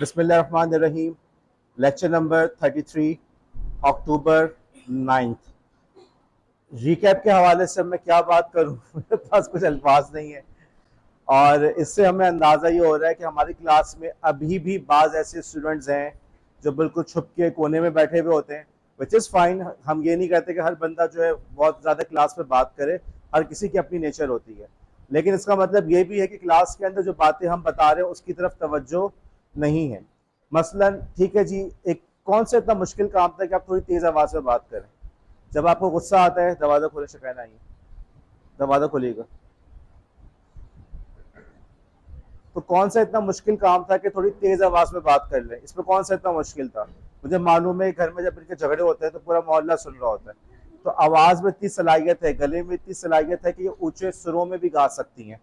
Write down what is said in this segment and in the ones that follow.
बिस्मिल्लाहिर्रहमानिर्रहीम। Lecture number 33, अक्टूबर 9th। Recap के हवाले से मैं क्या बात करूं मेरे पास कुछ अल्फाज नहीं है। और इससे हमें अंदाज़ा ये हो रहा है कि हमारी क्लास में अभी भी बाज़ ऐसे स्टूडेंट्स हैं जो बिल्कुल छुप के कोने में बैठे हुए होते हैं, विच इज़ फाइन। हम ये नहीं कहते कि हर बंदा जो है बहुत ज़्यादा क्लास में बात करे, हर किसी की अपनी नेचर होती है। लेकिन इसका मतलब ये भी है कि क्लास के अंदर जो बातें हम बता रहे हैं उसकी तरफ तवज्जो नहीं है। मसलन ठीक है जी, एक कौन सा इतना मुश्किल काम था कि आप थोड़ी तेज़ आवाज़ में बात करें। जब आपको गुस्सा आता है दरवाज़ा खोले, शिकायत आई है, दरवाज़ा खोलिएगा। तो कौन सा इतना मुश्किल काम था कि थोड़ी तेज आवाज में बात कर ले, इसमें कौन सा इतना मुश्किल था। मुझे मालूम है घर में जब इनके झगड़े होते हैं तो पूरा मोहल्ला सुन रहा होता है। तो आवाज में इतनी सलाहियत है, गले में इतनी सलाहियत है कि ये ऊंचे सुरों में भी गा सकती हैं।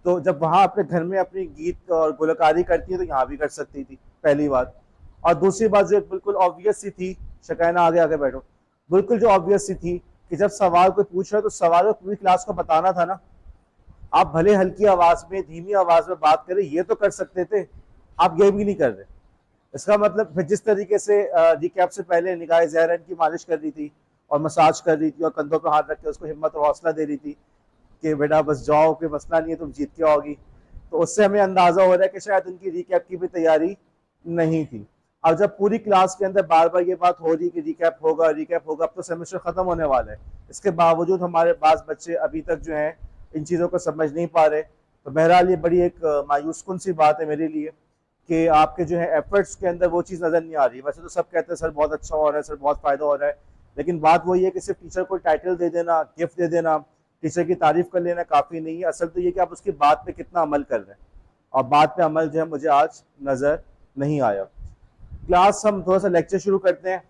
तो जब वहां अपने घर में अपनी गीत और गुलकारी करती है तो यहाँ भी कर सकती थी, पहली बात। और दूसरी बात जो बिल्कुल ऑब्वियस सी थी, शकायना आगे आगे बैठो, बिल्कुल जो ऑब्वियस सी थी कि जब सवाल कोई पूछ रहा है तो सवाल को पूरी क्लास को बताना था ना। आप भले हल्की आवाज में, धीमी आवाज में बात करें, ये तो कर सकते थे, आप ये भी नहीं कर रहे। इसका मतलब फिर जिस तरीके से रिकैप से पहले निगाह ज़हरन की मालिश कर रही थी और मसाज कर रही थी और कंधों पर हाथ रख के उसको हिम्मत और हौसला दे रही थी कि बेटा बस जाओ, कोई मसला नहीं है, तुम जीत के आओगी। तो उससे हमें अंदाजा हो रहा है कि शायद उनकी रिकैप की भी तैयारी नहीं थी। अब जब पूरी क्लास के अंदर बार बार ये बात हो रही कि रिकैप होगा रिकैप होगा, अब तो सेमेस्टर खत्म होने वाला है, इसके बावजूद हमारे पास बच्चे अभी तक जो हैं इन चीज़ों को समझ नहीं पा रहे। तो बहरहाल ये बड़ी एक मायूस कुन सी बात है मेरे लिए कि आपके जो है एफर्ट्स के अंदर वो चीज़ नज़र नहीं आ रही। वैसे तो सब कहते हैं सर बहुत अच्छा हो रहा है, सर बहुत फ़ायदा हो रहा है, लेकिन बात वही है कि सिर्फ टीचर को टाइटल दे देना, गिफ्ट दे देना, टीचर की तारीफ कर लेना काफ़ी नहीं है। असल तो ये कि आप उसकी बात पे कितना अमल कर रहे हैं, और बात पे अमल जो है मुझे आज नज़र नहीं आया। क्लास हम थोड़ा सा लेक्चर शुरू करते हैं।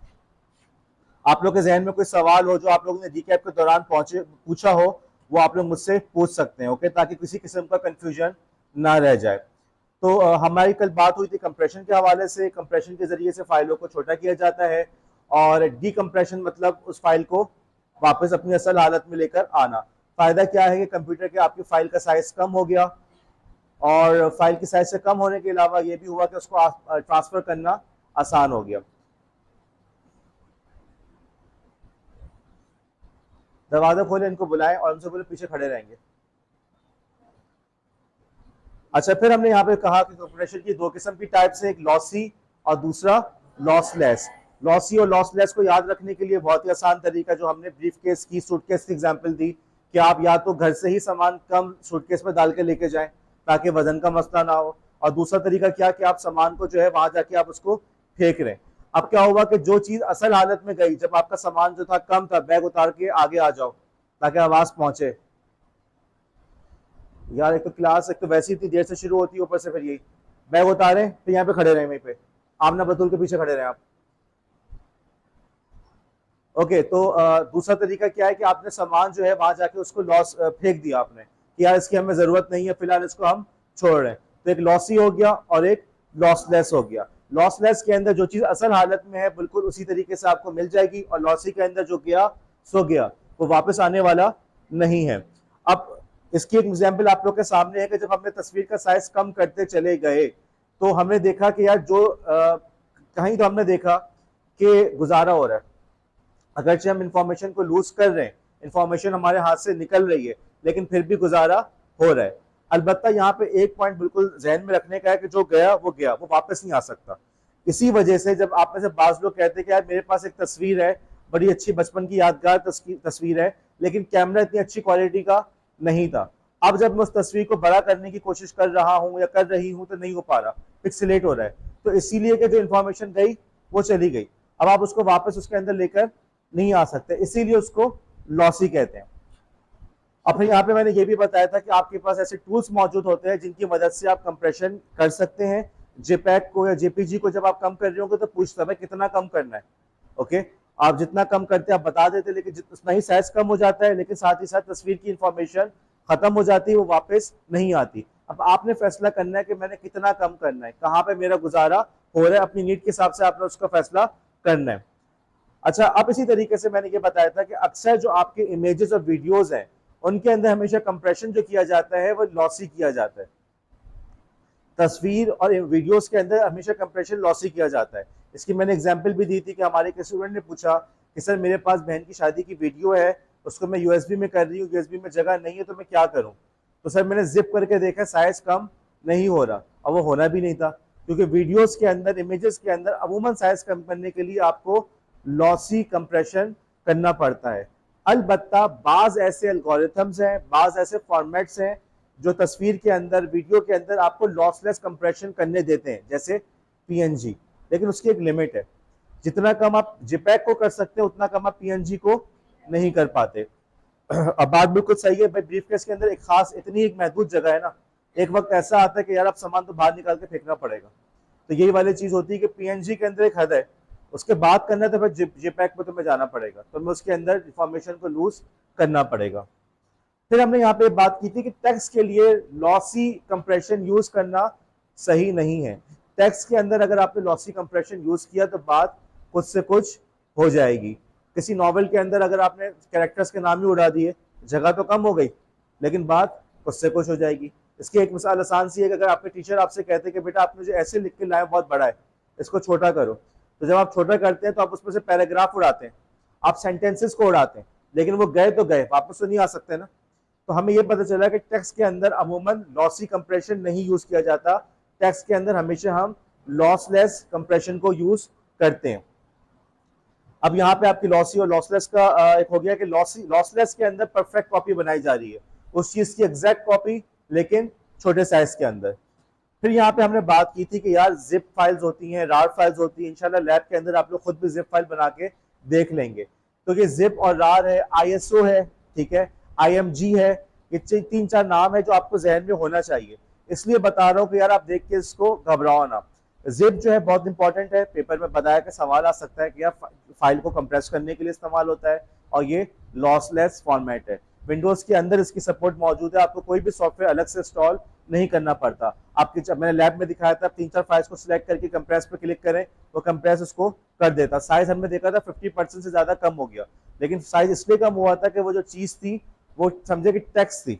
आप लोग के जहन में कोई सवाल हो जो आप लोगों ने रिकैप के दौरान पूछा हो, वो आप लोग मुझसे पूछ सकते हैं, ओके, ताकि किसी किस्म का कंफ्यूजन ना रह जाए। तो हमारी कल बात हुई थी कंप्रेशन के हवाले से। कंप्रेशन के जरिए से फाइलों को छोटा किया जाता है, और डीकम्प्रेशन मतलब उस फाइल को वापस अपनी असल हालत में लेकर आना। फायदा क्या है कि कंप्यूटर के आपकी फाइल का साइज कम हो गया, और फाइल की साइज से कम होने के अलावा ये भी हुआ कि उसको ट्रांसफर करना आसान हो गया। दरवाजा खोले, इनको बुलाएं और उनसे बोले पीछे खड़े रहेंगे। अच्छा, फिर हमने यहाँ पे कहा कि कंप्रेशन की दो किस्म की टाइप्स है, एक लॉसी और दूसरा लॉसलेस। लॉसी और लॉसलेस को याद रखने के लिए बहुत ही आसान तरीका जो हमने ब्रीफ केस की, सूटकेस की एग्जांपल दी कि आप या तो घर से ही सामान कम सूटकेस में डाल के लेके जाएं ताकि वजन का मसला ना हो, और दूसरा तरीका क्या कि आप सामान को जो है वहां जाके आप उसको फेंक रहे हैं। अब क्या हुआ कि जो चीज असल हालत में गई, जब आपका सामान जो था कम था, बैग उतार के आगे आ जाओ ताकि आवाज पहुंचे। यार एक तो क्लास एक तो वैसे ही इतनी देर से शुरू होती है, ऊपर से फिर यही बैग उतारे, फिर यहाँ पे खड़े रहे वहीं पे, आमना बतूल के पीछे खड़े रहे आप। ओके, तो दूसरा तरीका क्या है कि आपने सामान जो है वहां जाके उसको लॉस फेंक दिया आपने कि यार इसकी हमें जरूरत नहीं है, फिलहाल इसको हम छोड़ रहे हैं। तो एक लॉसी हो गया और एक लॉसलेस हो गया। लॉसलेस के अंदर जो चीज असल हालत में है बिल्कुल उसी तरीके से आपको मिल जाएगी, और लॉसी के अंदर जो गया सो गया, वो वापस आने वाला नहीं है। अब इसकी एक एग्जाम्पल आप लोग के सामने है कि जब हमने तस्वीर का साइज कम करते चले गए तो हमने देखा कि यार जो कहीं तो हमने देखा कि गुजारा हो रहा है। अगरचे हम इंफॉर्मेशन को लूज कर रहे हैं, इंफॉर्मेशन हमारे हाथ से निकल रही है, लेकिन फिर भी गुजारा हो रहा है। अलबत्ता यहाँ पे एक पॉइंट बिल्कुल जहन में रखने का है कि जो गया, वो वापस नहीं आ सकता। इसी वजह से जब आप में से बाज लोग कहते हैं कि यार मेरे पास एक तस्वीर है, बड़ी अच्छी बचपन की यादगार तस्वीर है, लेकिन कैमरा इतनी अच्छी क्वालिटी का नहीं था। अब जब मैं उस तस्वीर को बड़ा करने की कोशिश कर रहा हूँ या कर रही हूँ तो नहीं हो पा रहा, पिक्सेलेट हो रहा है। तो इसीलिए कि जो इन्फॉर्मेशन गई वो चली गई, अब आप उसको वापस उसके अंदर लेकर नहीं आ सकते, इसीलिए उसको लॉसी कहते हैं। अब यहाँ पे मैंने ये भी बताया था कि आपके पास ऐसे टूल्स मौजूद होते हैं जिनकी मदद से आप कंप्रेशन कर सकते हैं। जेपैक को या जेपीजी को जब आप कम कर रहे होंगे तो पूछता है कितना कम करना है, ओके। आप जितना कम करते हैं आप बता देते, लेकिन उतना ही साइज कम हो जाता है, लेकिन साथ ही साथ तस्वीर की इंफॉर्मेशन खत्म हो जाती है, वो वापस नहीं आती। अब आपने फैसला करना है कि मैंने कितना कम करना है, कहाँ पे मेरा गुजारा हो रहा है, अपनी नीड के हिसाब से आपने उसका फैसला करना है। अच्छा, अब इसी तरीके से मैंने ये बताया था कि अक्सर जो आपके इमेजेस और वीडियोस हैं उनके अंदर हमेशा कंप्रेशन जो किया जाता है वो लॉसी किया जाता है। तस्वीर और वीडियोस के अंदर हमेशा कंप्रेशन लॉसी किया जाता है। इसकी मैंने एग्जांपल भी दी थी कि हमारे एक स्टूडेंट ने पूछा कि सर मेरे पास बहन की शादी की वीडियो है, उसको मैं यूएसबी में कर रही हूँ, यूएसबी में जगह नहीं है, तो मैं क्या करूँ? तो सर मैंने जिप करके देखा, साइज कम नहीं हो रहा, और वो होना भी नहीं था, क्योंकि वीडियोस के अंदर, इमेजेस के अंदर अमूमन साइज कम करने के लिए आपको लॉसी कंप्रेशन करना पड़ता है। अलबत्ता बाज ऐसे एल्गोरिथम्स हैं, बाज ऐसे फॉर्मेट्स हैं जो तस्वीर के अंदर, वीडियो के अंदर आपको लॉसलेस कंप्रेशन करने देते हैं, जैसे पीएनजी, लेकिन उसकी एक लिमिट है। जितना कम आप जिपैग को कर सकते हैं उतना कम आप पीएनजी को नहीं कर पाते। अब बात बिल्कुल सही है भाई, ब्रीफकेस के अंदर एक खास, इतनी एक महदूद जगह है ना, एक वक्त ऐसा आता है कि यार आप सामान तो बाहर निकाल के फेंकना पड़ेगा, तो यही वाली चीज होती है कि पीएनजी के अंदर एक हद है, उसके बाद करना है तो फिर जिपैग पे तुम्हें जाना पड़ेगा, तो मैं उसके अंदर इंफॉर्मेशन को लूज करना पड़ेगा। फिर हमने यहाँ पे बात की थी कि टेक्स्ट के लिए लॉसी कंप्रेशन यूज करना सही नहीं है। टेक्स्ट के अंदर अगर आपने लॉसी कंप्रेशन यूज किया तो बात कुछ से कुछ हो जाएगी। किसी नॉवेल के अंदर अगर आपने कैरेक्टर्स के नाम ही उड़ा दिए, जगह तो कम हो गई, लेकिन बात कुछ से कुछ हो जाएगी। इसकी एक मिसाल आसान सी है कि अगर आपके टीचर आपसे कहते हैं कि बेटा आप मुझे ऐसे लिख के लाए, बहुत बड़ा है, इसको छोटा करो, तो जब आप छोटा करते हैं तो आप उसमें से पैराग्राफ उड़ाते हैं, आप सेंटेंसेस को उड़ाते हैं, लेकिन वो गए तो गए, वापस तो नहीं आ सकते ना। तो हमें ये पता चला कि टेक्स्ट के अंदर अमूमन लॉसी कंप्रेशन नहीं यूज किया जाता, टेक्स्ट के अंदर हमेशा हम लॉसलेस कंप्रेशन को यूज करते हैं। अब यहाँ पे आपकी लॉसी और लॉसलेस का एक हो गया कि लॉसलेस के अंदर परफेक्ट कॉपी बनाई जा रही है, उस चीज की एग्जैक्ट कॉपी, लेकिन छोटे साइज के अंदर। फिर यहाँ पे हमने बात की थी कि यार जिप फाइल्स होती हैं, रार फाइल्स होती हैं, इंशाल्लाह लैब के अंदर आप लोग खुद भी जिप फाइल बना के देख लेंगे। तो ये जिप और रार है, आईएसओ है, ठीक है, आईएमजी है, ये 3-4 नाम है जो आपको जहन में होना चाहिए। इसलिए बता रहा हूँ कि यार आप देख के इसको घबराओ ना। जिप जो है बहुत इंपॉर्टेंट है, पेपर में बताया कि सवाल आ सकता है कि यार फाइल को कंप्रेस करने के लिए इस्तेमाल होता है, और ये लॉसलेस फॉर्मेट है। विंडोज के अंदर इसकी सपोर्ट मौजूद है, आपको कोई भी सॉफ्टवेयर अलग से इंस्टॉल नहीं करना पड़ता। आपकी, जब मैंने लैब में दिखाया था, 3-4 फाइल्स को सिलेक्ट करके कंप्रेस पे क्लिक करें, वो कंप्रेस उसको कर देता। साइज हमने देखा था 50% से ज्यादा कम हो गया, लेकिन साइज इसलिए कम हुआ था कि वो जो चीज थी वो समझे कि टेक्स्ट थी।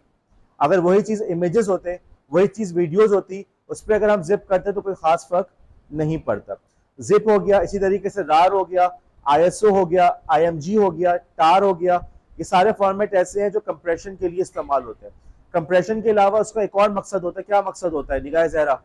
अगर वही चीज इमेजेस होते, वही चीज वीडियोस होती, उस पर अगर हम जिप करते तो कोई खास फर्क नहीं पड़ता। जिप हो गया, इसी तरीके से रार हो गया, आईएसओ हो गया, आईएमजी हो गया, टार हो गया, ये सारे फॉर्मेट ऐसे हैं जो कंप्रेशन के लिए इस्तेमाल होते हैं। कंप्रेशन के अलावा उसका एक और मकसद होता है, क्या मकसद होता है निगाह ज़हरा?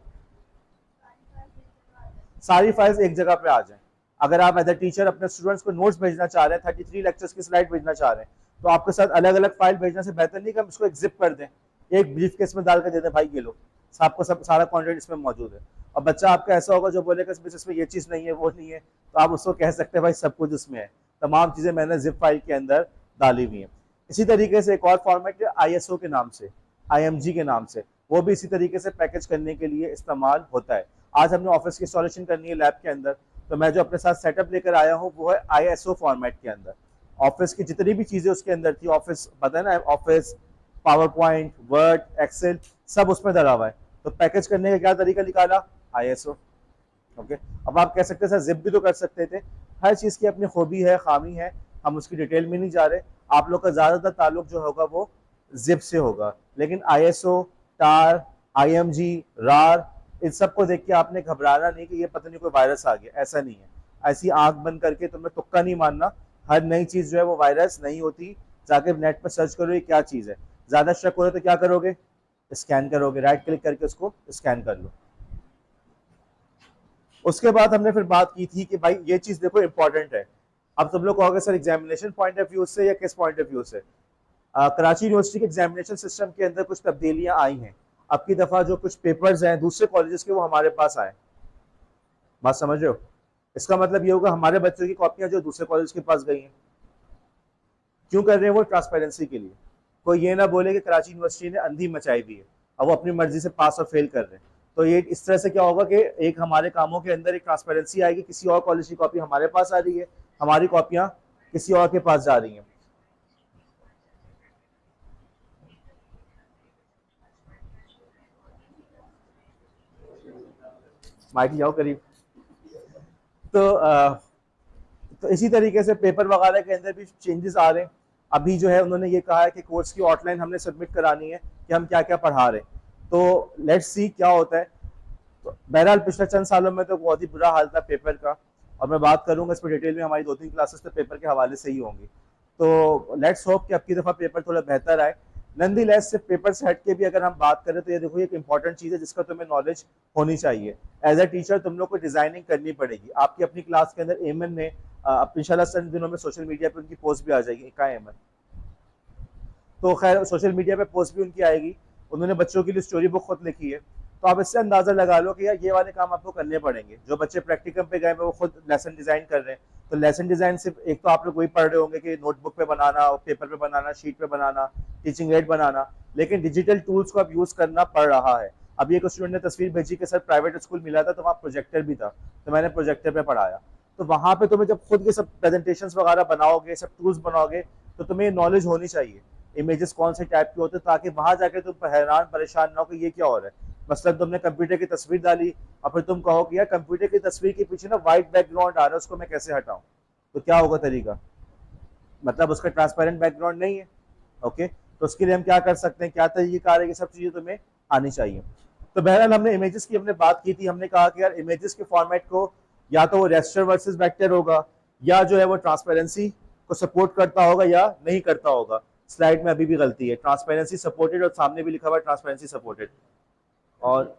सारी फाइल्स एक जगह पे आ जाएं। अगर आप एज ए टीचर अपने स्टूडेंट्स को नोट्स भेजना चाह रहे हैं, 33 लेक्चर्स की स्लाइड भेजना चाह रहे हैं, तो आपके साथ अलग अलग फाइल भेजने से बेहतर नहीं कि हम इसको एक जिप कर दें, एक ब्रीफ केस में डाल कर दे दें, भाई ये लो, आपको सब सारा कंटेंट इसमें मौजूद है। और बच्चा आपका ऐसा होगा जो बोलेगा इसमें ये चीज़ नहीं है, वो नहीं है, तो आप उसको कह सकते हैं भाई सब कुछ इसमें है, तमाम चीज़ें मैंने जिप फाइल के अंदर डाली हुई हैं। इसी तरीके से एक और फॉर्मेट है आईएसओ के नाम से, आईएमजी के नाम से, वो भी इसी तरीके से पैकेज करने के लिए इस्तेमाल होता है। आज हमने ऑफिस की इंस्टॉलेशन करनी है लैब के अंदर, तो मैं जो अपने साथ सेटअप लेकर आया हूँ वो है आईएसओ फॉर्मेट के अंदर। ऑफिस की जितनी भी चीजें उसके अंदर थी, ऑफिस पता है ना, office, PowerPoint, word, excel, सब उसमें डला हुआ है। तो पैकेज करने का क्या तरीका निकाला? आईएसओ। ओके, अब आप कह सकते हैं सर जिप भी तो कर सकते थे। हर चीज की अपनी खूबी है, खामी है, हम उसकी डिटेल में नहीं जा रहे। आप लोग का ज्यादातर ताल्लुक जो होगा वो जिप से होगा, लेकिन आईएसओ, टार, आईएमजी, रार, इन सबको देख के आपने घबराना नहीं कि ये पता नहीं कोई वायरस आ गया, ऐसा नहीं है। ऐसी आंख बंद करके तुम्हें तुक्का नहीं मानना, हर नई चीज जो है वो वायरस नहीं होती। जाके नेट पर सर्च करो ये क्या चीज है, ज्यादा शक हो रहा है तो क्या करोगे? स्कैन करोगे, राइट क्लिक करके उसको स्कैन कर लो। उसके बाद हमने फिर बात की थी कि भाई ये चीज देखो इंपॉर्टेंट है। अब सब लोग कहोगे sir examination point of view से या किस पॉइंट ऑफ व्यू से? कराची यूनिवर्सिटी के एग्जामिनेशन सिस्टम के अंदर कुछ तब्दीलियां आई हैं। अब की दफा जो कुछ पेपर्स हैं दूसरे कॉलेजेस के वो हमारे पास आए, बात समझ रहे हो? इसका मतलब ये होगा हमारे बच्चों की कॉपियां जो दूसरे कॉलेज के पास गई हैं। क्यों कर रहे हैं वो? ट्रांसपेरेंसी के लिए। कोई ये ना बोले कि कराची यूनिवर्सिटी ने अंधी मचाई हुई है, अब वो अपनी मर्जी से पास और फेल कर रहे हैं। तो ये इस तरह से क्या होगा कि एक हमारे कामों के अंदर एक ट्रांसपेरेंसी आएगी, किसी और कॉलेज की कॉपी हमारे पास आ रही है, हमारी कॉपियां किसी और के पास जा रही हैं। माइक जाओ करीब। तो इसी तरीके से पेपर वगैरह के अंदर भी चेंजेस आ रहे हैं। अभी जो है उन्होंने ये कहा है कि कोर्स की आउटलाइन हमने सबमिट करानी है कि हम क्या क्या पढ़ा रहे हैं। तो लेट्स सी क्या होता है। तो बहरहाल पिछले चंद सालों में तो बहुत ही बुरा हाल था पेपर का, और मैं बात करूंगा इस पर डिटेल में, हमारी 2-3 क्लासेस तो पेपर के हवाले से ही होंगी। तो लेट्स होप कि अब की दफ़ा पेपर थोड़ा बेहतर आए। नंदी लेस से पेपर से हट के भी अगर हम बात करें तो ये देखो एक इंपॉर्टेंट चीज़ है जिसका तुम्हें नॉलेज होनी चाहिए। एज ए टीचर तुम लोग को डिजाइनिंग करनी पड़ेगी। आपकी अपनी क्लास के अंदर एमन ने अब इंशाल्लाह चंद दिनों में सोशल मीडिया पे उनकी पोस्ट भी आ जाएगी, कहाँ एमन, तो खैर सोशल मीडिया पे पोस्ट भी उनकी आएगी। उन्होंने बच्चों के लिए स्टोरी बुक खुद लिखी है, तो आप इससे अंदाजा लगा लो कि यार ये वाले काम आपको करने पड़ेंगे। जो बच्चे प्रैक्टिकम पे गए वो खुद लेसन डिजाइन कर रहे हैं, तो लेसन डिजाइन सिर्फ एक तो आप लोग वही पढ़ रहे होंगे कि नोटबुक पे बनाना, पेपर पे बनाना, शीट पे बनाना, टीचिंग एड बनाना, लेकिन डिजिटल टूल्स को अब यूज करना पड़ रहा है। अभी एक स्टूडेंट ने तस्वीर भेजी कि सर प्राइवेट स्कूल मिला था तो वहाँ प्रोजेक्टर भी था, तो मैंने प्रोजेक्टर पे पढ़ाया। तो वहाँ पे तुम्हें जब खुद के सब प्रेजेंटेशन वगैरह बनाओगे, सब टूल्स बनाओगे, तो तुम्हें नॉलेज होनी चाहिए इमेजेस कौन से टाइप के होते हैं, ताकि वहां जाके तुम हैरान परेशान ना हो कि ये क्या हो रहा है। मतलब तुमने कंप्यूटर की तस्वीर डाली और फिर तुम कहो कि यार कंप्यूटर की तस्वीर के पीछे ना व्हाइट बैकग्राउंड आ रहा है, उसको मैं कैसे हटाऊं, तो क्या होगा तरीका, मतलब उसका ट्रांसपेरेंट बैकग्राउंड नहीं है। ओके, तो उसके लिए हम क्या कर सकते हैं, क्या तरीका है, सब चीजें तुम्हें आनी चाहिए। तो बहरहाल हमने इमेजेस की हमने बात की थी, हमने कहा कि यार इमेजेस के फॉर्मेट को या तो वो रेस्टर वर्सेस वेक्टर होगा, या जो है वो ट्रांसपेरेंसी को सपोर्ट करता होगा या नहीं करता होगा। स्लाइड में अभी भी गलती है, ट्रांसपेरेंसी सपोर्टेड और सामने भी लिखा हुआ है ट्रांसपेरेंसी सपोर्टेड, और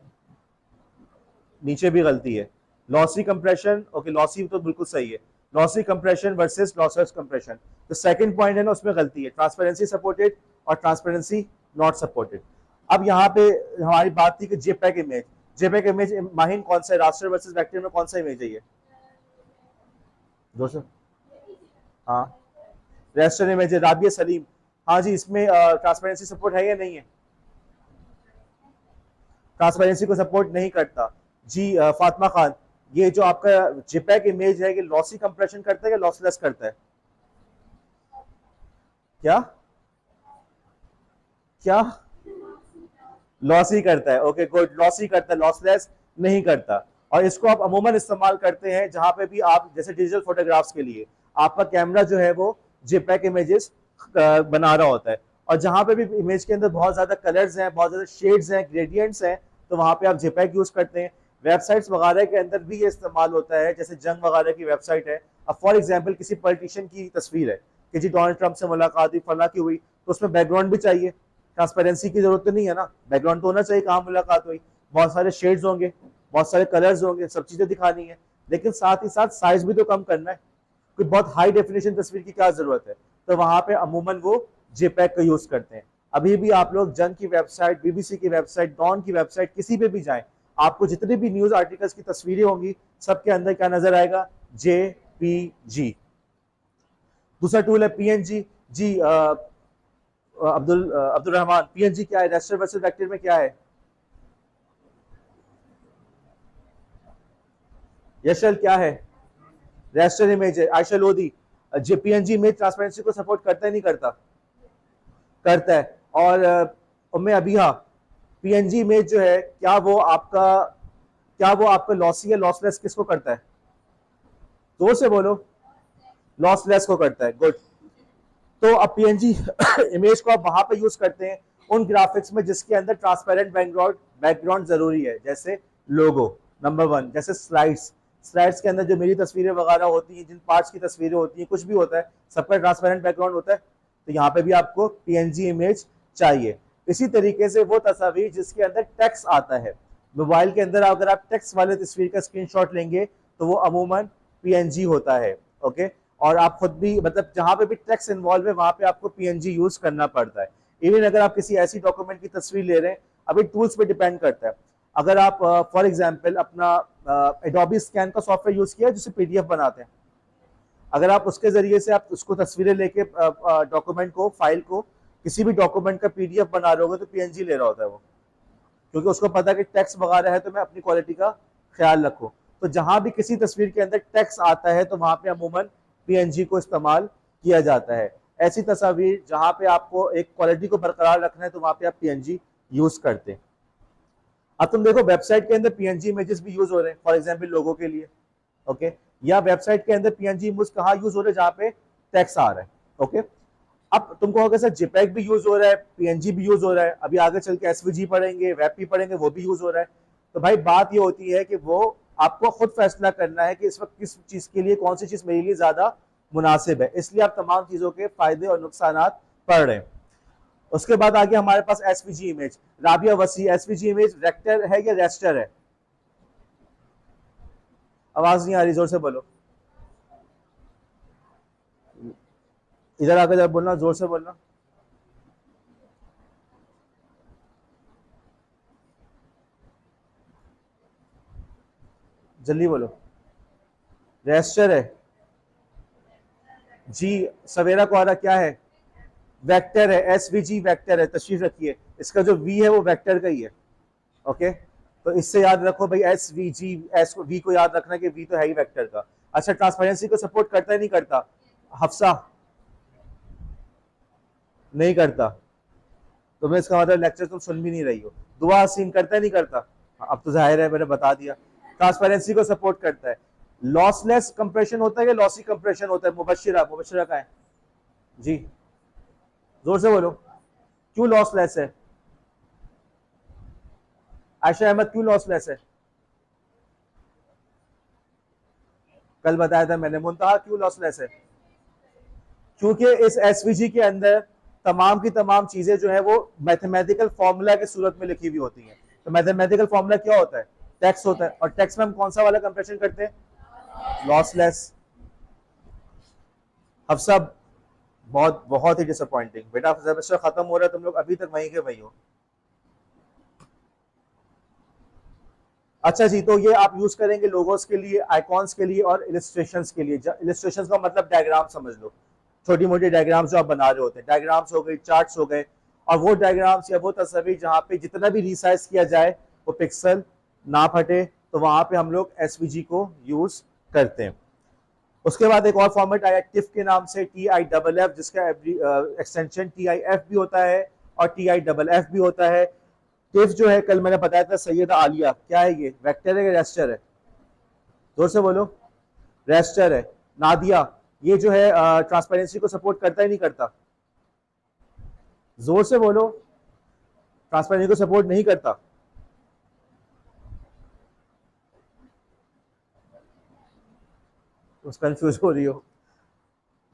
नीचे भी गलती है। लॉसी कंप्रेशन, ओके लॉसी तो बिल्कुल सही है, lossy compression versus lossless compression. तो सेकंड पॉइंट है ना, उसमें गलती है, ट्रांसपेरेंसी सपोर्टेड और ट्रांसपेरेंसी नॉट सपोर्टेड। अब यहाँ पे हमारी बात थी कि JPEG image, JPEG image Mahin कौन सा है, रास्टर वर्सेस वेक्टर में कौन सा इमेज है ये दोस्तों? हाँ रेस्टर इमेज है, राबिया सलीम। हाँ जी, इसमें ट्रांसपेरेंसी सपोर्ट है या नहीं है? ट्रांसपेरेंसी को सपोर्ट नहीं करता जी। फातिमा खान, ये जो आपका जिपेग इमेज है ये लॉसी कंप्रेशन करता है या लॉसलेस करता है? क्या क्या लॉसी करता है, ओके गुड, लॉसी करता है, लॉसलेस नहीं करता। और इसको आप अमूमन इस्तेमाल करते हैं जहां पे भी आप, जैसे डिजिटल फोटोग्राफ्स के लिए आपका कैमरा जो है वो जेपेग इमेजेस बना रहा होता है, और जहां पे भी इमेज के अंदर बहुत ज्यादा कलर्स हैं, बहुत ज्यादा शेड्स हैं, ग्रेडियंट्स हैं, तो वहां पे आप जेपेग यूज करते हैं। वेबसाइट्स वगैरह के अंदर भी ये इस्तेमाल होता है, जैसे जंग वगैरह की वेबसाइट है। अब फॉर एग्जाम्पल किसी पॉलिटिशियन की तस्वीर है कि जी डोनाल्ड ट्रंप से मुलाकात हुई, फला की हुई, तो उसमें बैकग्राउंड भी चाहिए, ट्रांसपेरेंसी की जरूरत तो नहीं है ना, बैकग्राउंड तो होना चाहिए, कहाँ मुलाकात हुई, बहुत सारे शेड्स होंगे, बहुत सारे कलर्स होंगे, सब चीजें दिखानी है, लेकिन साथ ही साथ साइज भी तो कम करना है, कोई बहुत हाई डेफिनेशन तस्वीर की क्या जरूरत है, तो वहां पे अमूमन वो जेपैग का यूज करते हैं। अभी भी आप लोग जंग की वेबसाइट, बीबीसी की वेबसाइट, डॉन की वेबसाइट, किसी पे भी जाएं, आपको जितने भी न्यूज आर्टिकल्स की तस्वीरें होंगी सबके अंदर क्या नजर आएगा, जेपीजी। दूसरा टूल है पीएनजी जी। अब्दुल रहमान, पीएनजी क्या है, रेस्टर वर्सेस वेक्टर में क्या है? यशल क्या है? रेस्टर इमेज है। Ayesha Lodhi, PNG image transparency को सपोर्ट करता है नहीं करता? करता है। और उम्मे अबिहा, पीएनजी इमेज जो है क्या वो आपका लॉसी या लॉसलेस किसको करता है? जोर से बोलो। लॉसलेस को करता है, गुड। तो अब पीएनजी इमेज को आप वहां पे यूज करते हैं उन ग्राफिक्स में जिसके अंदर ट्रांसपेरेंट बैकग्राउंड जरूरी है, जैसे लोगो नंबर 1, जैसे स्लाइड्स, स्लाइड्स के अंदर जो मेरी तस्वीरें वगैरह होती हैं, जिन पार्ट्स की तस्वीरें होती हैं, कुछ भी होता है, सबका ट्रांसपेरेंट बैकग्राउंड होता है, तो यहाँ पे भी आपको पीएनजी इमेज चाहिए। इसी तरीके से वो तस्वीर जिसके अंदर टेक्स्ट आता है, मोबाइल के अंदर अगर आप टेक्स्ट वाले तस्वीर का स्क्रीनशॉट लेंगे तो वो अमूमन पीएनजी होता है। ओके, और आप खुद भी, मतलब जहां पे भी टेक्स्ट इन्वॉल्व है वहां पे आपको पीएनजी यूज करना पड़ता है। इवन अगर आप किसी ऐसी डॉक्यूमेंट की तस्वीर ले रहे हैं, अभी टूल्स पे डिपेंड करता है। अगर आप फॉर एग्जांपल अपना एडोबी स्कैन का सॉफ्टवेयर यूज किया जिससे पीडीएफ बनाते हैं, अगर आप उसके जरिए से आप उसको तस्वीरें लेके डॉक्यूमेंट को, फाइल को, किसी भी डॉक्यूमेंट का पीडीएफ बना रहे होगे तो पीएनजी ले रहा होता है वो, क्योंकि उसको पता है कि टेक्स्ट वगैरह है तो मैं अपनी क्वालिटी का ख्याल रखूं। तो जहां भी किसी तस्वीर के अंदर टेक्स्ट आता है तो वहां पे अमूमन पीएनजी को इस्तेमाल किया जाता है। ऐसी तस्वीर जहां पे आपको एक क्वालिटी को बरकरार रखना है तो वहां पे आप पीएनजी यूज करते हैं। अब तुम देखो वेबसाइट के अंदर पीएनजी इमेजेस भी यूज हो रहे हैं, फॉर एग्जाम्पल लोगों के लिए। ओके, या वेबसाइट के अंदर पीएनजी इमेज कहाँ यूज हो रहे हैं, जहाँ पे टेक्स्ट आ रहा है। ओके, अब तुमको होगा सर जेपेग भी यूज हो रहा है, पीएनजी भी यूज हो रहा है, अभी आगे चल के एसवीजी पढ़ेंगे, वेब भी पढ़ेंगे, वो भी यूज हो रहा है। तो भाई बात ये होती है कि वो आपको खुद फैसला करना है कि इस वक्त किस चीज के लिए कौन सी चीज मेरे लिए ज्यादा मुनासिब है, इसलिए आप तमाम चीजों के फायदे और नुकसान पढ़ रहे हैं। उसके बाद आगे हमारे पास एसवीजी इमेज। राबिया वसी, एसवीजी इमेज वेक्टर है या रेस्टर है? आवाज नहीं आ रही, जोर से बोलो। इधर आकर जब बोलना, जोर से बोलना। जल्दी बोलो। रेस्टर है जी। सवेरा कोहरा क्या है? वेक्टर है। एसवीजी वेक्टर है, तशरीफ रखिए। इसका जो वी है वो वेक्टर का ही है। ओके, तो इससे याद रखो भाई, एस वी जी, एस वी को याद रखना कि वी तो है ही वेक्टर का। अच्छा, ट्रांसपेरेंसी को सपोर्ट करता है नहीं करता? हफ्सा नहीं करता, तुम्हें इसका मतलब लेक्चर तुम सुन भी नहीं रही हो। दुआ हसीन करता है नहीं करता? अब तो जाहिर है, मैंने बता दिया। ट्रांसपेरेंसी को सपोर्ट करता है। लॉसलेस कंप्रेशन होता है कि लॉसी कंप्रेशन होता है? मुबशिरा, मुबशिरा का है जी, जोर से बोलो। क्यों लॉसलेस है? आयशा अहमद क्यों लॉसलेस है? कल बताया था मैंने। मुंतहा क्यों लॉसलेस है? क्योंकि इस एसवीजी के अंदर तमाम की तमाम चीजें जो है वो मैथमेटिकल फॉर्मूला के सूरत में लिखी हुई होती हैं। तो मैथमेटिकल फॉर्मूला क्या होता है? टेक्स्ट होता है। और टेक्स्ट में हम कौन सा वाला कंप्रेशन करते हैं? लॉसलेस। अब सब बहुत बहुत ही डिसअपॉइंटिंग। बेटा सेमेस्टर खत्म हो रहा है, तुम लोग अभी तक वहीं के वहीं हो। अच्छा जी, तो ये आप यूज करेंगे लोगोस के लिए, आइकॉन्स के लिए और इलिस्ट्रेशंस के लिए। इलिस्ट्रेशंस का मतलब डायग्राम समझ लो, छोटी मोटी डायग्राम्स जो आप बना रहे होते हैं। डायग्राम्स हो गए, चार्ट्स हो गए, और वो डायग्राम्स या वो तस्वीर जहाँ पे जितना भी रिसाइज किया जाए वो पिक्सल ना फटे, तो वहां पे हम लोग एसवीजी को यूज करते हैं। उसके बाद एक और फॉर्मेट आया टिफ के नाम से, TIFF, जिसका एक्सटेंशन TIF भी होता है और TIFF भी होता है। टिफ जो है, कल मैंने बताया था, सैयद आलिया, क्या है ये? वेक्टर है या रेस्टर है? जोर से बोलो। रेस्टर है। नादिया, ये जो है ट्रांसपेरेंसी को सपोर्ट करता ही नहीं करता? जोर से बोलो। ट्रांसपेरेंसी को सपोर्ट नहीं करता। उस कंफ्यूज हो रही हो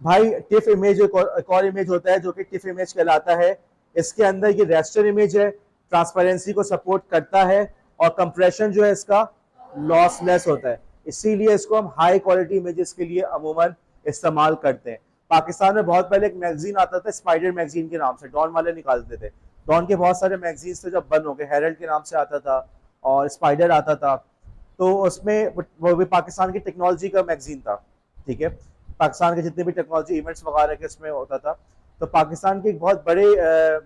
भाई। टिफ इमेज एक और इमेज होता है जो कि टिफ इमेज कहलाता है। इसके अंदर ये रेस्टर इमेज है, ट्रांसपेरेंसी को सपोर्ट करता है, और कंप्रेशन जो है इसका लॉसलेस होता है। इसीलिए इसको हम हाई क्वालिटी इमेजेस के लिए अमूमन इस्तेमाल करते हैं। पाकिस्तान में बहुत पहले एक मैगजीन आता था स्पाइडर मैगजीन के नाम से, डॉन वाले निकालते थे। डॉन के बहुत सारे मैगजीन थे, जब बंद हो गए। हेरल्ड के नाम से आता था और स्पाइडर आता था। तो उसमें वो भी पाकिस्तान की टेक्नोलॉजी का मैगजीन था, ठीक है। पाकिस्तान के जितने भी टेक्नोलॉजी इवेंट्स वगैरह के उसमें होता था। तो पाकिस्तान के एक बहुत बड़े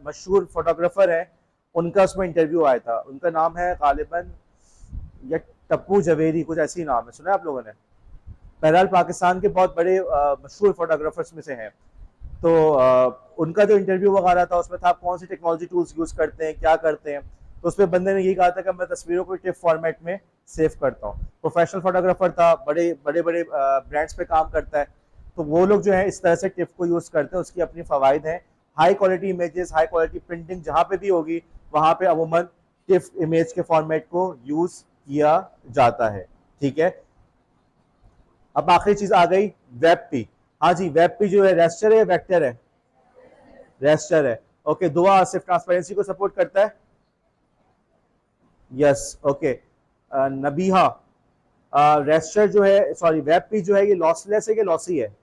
मशहूर फोटोग्राफर हैं, उनका उसमें इंटरव्यू आया था। उनका नाम है गालिबन या टप्पू जवेरी, कुछ ऐसी नाम है, सुना है आप लोगों ने? बहरहाल पाकिस्तान के बहुत बड़े मशहूर फोटोग्राफर्स में से हैं। तो उनका जो इंटरव्यू वगैरह था उसमें था आप कौन सी टेक्नोलॉजी टूल्स यूज करते हैं, क्या करते हैं। तो उसमें बंदे ने यही कहा था कि मैं तस्वीरों को टिफ फॉर्मेट में सेव करता हूँ। प्रोफेशनल फोटोग्राफर था, बड़े बड़े बड़े ब्रांड्स पे काम करता है। तो वो लोग जो है इस तरह से टिफ को यूज करते हैं, उसकी अपनी फवाइद हैं। High quality images, high quality printing जहाँ पे भी होगी वहाँ पे अमूमन टिफ इमेज के फॉर्मेट को यूज किया जाता है, ठीक है। अब आखिरी चीज आ गई वेब पी। हाँ जी, वेब पी जो है रेस्टर है, वेक्टर है? रेस्टर है। ओके, दुआ सिर्फ ट्रांसपेरेंसी को सपोर्ट करता है? Yes, okay. नबीहा, रेस्टर जो है, सॉरी वेब पी जो है, ये लॉसलेस है कि लॉसी है?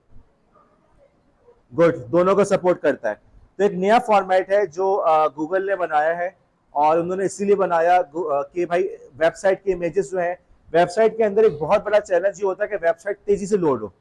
गुड, दोनों को सपोर्ट करता है। तो एक नया फॉर्मेट है जो गूगल ने बनाया है, और उन्होंने इसीलिए बनाया कि भाई वेबसाइट के इमेजेस जो है, वेबसाइट के अंदर एक बहुत बड़ा चैलेंज ये होता है कि वेबसाइट तेजी से लोड हो।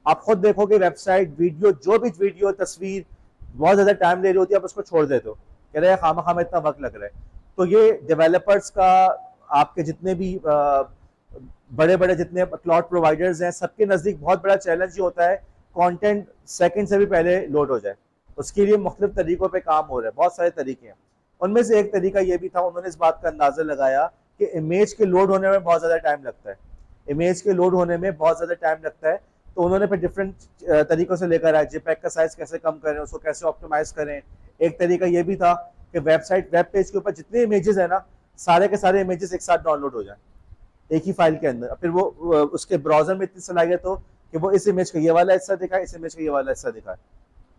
आप खुद देखो कि वेबसाइट, वीडियो, जो भी वीडियो, तस्वीर बहुत ज्यादा टाइम ले रही होती है, आप उसको छोड़ देते हो, कह रहे हैं खामा खामा इतना वक्त लग रहा है। तो ये डेवलपर्स का, आपके जितने भी बड़े बड़े जितने क्लाउड प्रोवाइडर्स हैं, सबके नजदीक बहुत बड़ा चैलेंज ये होता है कंटेंट सेकंड से भी पहले लोड हो जाए। उसके लिए मुख्तलिफ तरीकों पे काम हो रहा है, बहुत सारे तरीके हैं। उनमें से एक तरीका ये भी था, उन्होंने इस बात का अंदाजा लगाया कि इमेज के लोड होने में बहुत ज़्यादा टाइम लगता है। इमेज के लोड होने में बहुत ज़्यादा टाइम लगता है। तो उन्होंने फिर डिफरेंट तरीकों से लेकर आए, जेपैक का साइज कैसे कम करें, उसको कैसे ऑप्टिमाइज करें। एक तरीका ये भी था कि वेबसाइट, वेब पेज के ऊपर जितने इमेजेस है ना, सारे के सारे इमेजेस एक साथ डाउनलोड हो जाए एक ही फाइल के अंदर। फिर वो उसके ब्राउजर में इतनी सलाहियत हो कि वो इस इमेज का ये वाला हिस्सा दिखाए, इस इमेज का ये वाला हिस्सा दिखाए।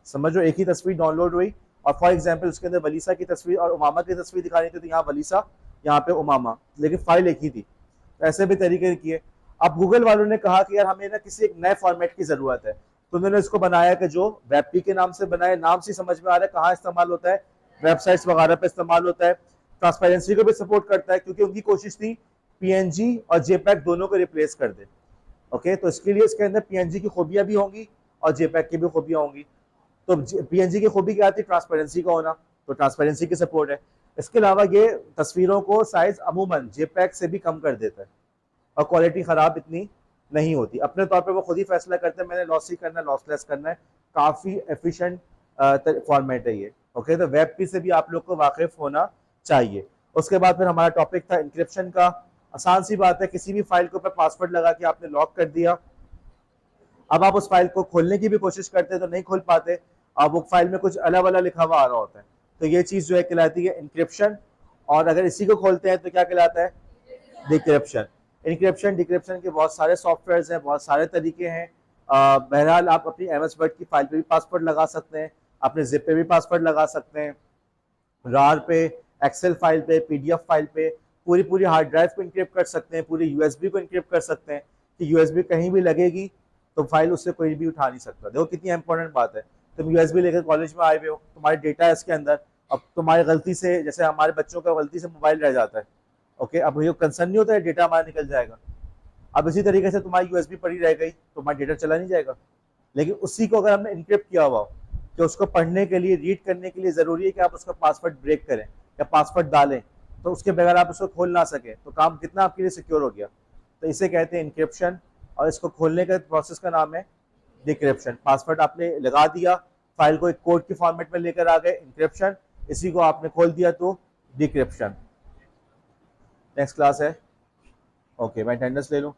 समझो, एक ही तस्वीर डाउनलोड हुई और फॉर एग्जांपल उसके अंदर वलीसा की तस्वीर और उमामा की तस्वीर दिखानी थी, तो यहाँ वलीसा, यहाँ पे उमामा, लेकिन फाइल एक ही थी। ऐसे भी तरीके किए। अब गूगल वालों ने कहा कि यार हमें ना किसी एक नए फॉर्मेट की जरूरत है, तो उन्होंने इसको बनाया कि जो वेबपी के नाम से बनाए, नाम से समझ में आ रहा है कहाँ इस्तेमाल होता है, वेबसाइट्स वगैरह पे इस्तेमाल होता है। ट्रांसपेरेंसी को भी सपोर्ट करता है, क्योंकि उनकी कोशिश थी पीएनजी और जेपैक दोनों को रिप्लेस कर दे। ओके, तो इसके लिए इसके अंदर पीएनजी की खूबियां भी होंगी और जेपैक की भी खूबियां होंगी। तो पीएनजी की खूबी क्या थी? ट्रांसपेरेंसी का होना, तो ट्रांसपेरेंसी की सपोर्ट है। इसके अलावा ये तस्वीरों को साइज अमूमन जेपैक से भी कम कर देता है और क्वालिटी खराब इतनी नहीं होती। अपने तौर पे वो खुद ही फैसला करते हैं मैंने लॉसी करना है, लॉसलेस करना है। काफ़ी एफिशिएंट फॉर्मेट है ये। ओके, तो वेब पी से भी आप लोग को वाकिफ होना चाहिए। उसके बाद फिर हमारा टॉपिक था इंक्रिप्शन का। आसान सी बात है, किसी भी फाइल के ऊपर पासवर्ड लगा के आपने लॉक कर दिया, अब आप उस फाइल को खोलने की भी कोशिश करते हैं तो नहीं खोल पाते, अब वो फाइल में कुछ अलग अलग लिखा हुआ आ रहा होता है। तो ये चीज़ जो है कहलाती है इंक्रिप्शन। और अगर इसी को खोलते हैं तो क्या कहलाता है? डिक्रिप्शन। इंक्रिप्शन डिक्रिप्शन के बहुत सारे सॉफ्टवेयर हैं, बहुत सारे तरीके हैं। बहरहाल आप अपनी एमएस वर्ड की फाइल पे भी पासवर्ड लगा सकते हैं, अपने जिप पे भी पासवर्ड लगा सकते हैं, रार पे, एक्सेल फाइल पे, पीडीएफ फाइल पे, पूरी पूरी हार्ड ड्राइव को इंक्रिप्ट कर सकते हैं, पूरी यूएसबी को इंक्रिप्ट कर सकते हैं कि यूएसबी कहीं भी लगेगी तो फाइल उससे कोई भी उठा नहीं सकता। देखो कितनी इंपॉर्टेंट बात है। तुम यूएसबी लेकर कॉलेज में आए हुए हो, तुम्हारे डेटा है इसके अंदर, अब तुम्हारी गलती से, जैसे हमारे बच्चों का गलती से मोबाइल रह जाता है, ओके, अब ये कंसर्न नहीं होता है डेटा हमारा निकल जाएगा। अब इसी तरीके से तुम्हारी यूएसबी पड़ी रह गई तो तुम्हारा डेटा चला नहीं जाएगा। लेकिन उसी को अगर हमने इंक्रिप्ट किया हुआ हो कि उसको पढ़ने के लिए, रीड करने के लिए ज़रूरी है कि आप उसका पासवर्ड ब्रेक करें या पासवर्ड डालें, तो उसके बगैर आप उसको खोल ना सकें, तो काम कितना आपके लिए सिक्योर हो गया। तो इसे कहते हैं इंक्रिप्शन, और इसको खोलने का प्रोसेस का नाम है डिक्रिप्शन। पासवर्ड आपने लगा दिया, फाइल को एक कोड के फॉर्मेट में लेकर आ गए, इंक्रिप्शन। इसी को आपने खोल दिया तो डिक्रिप्शन। नेक्स्ट क्लास है, ओके, मैं अटेंडेंस ले लूं।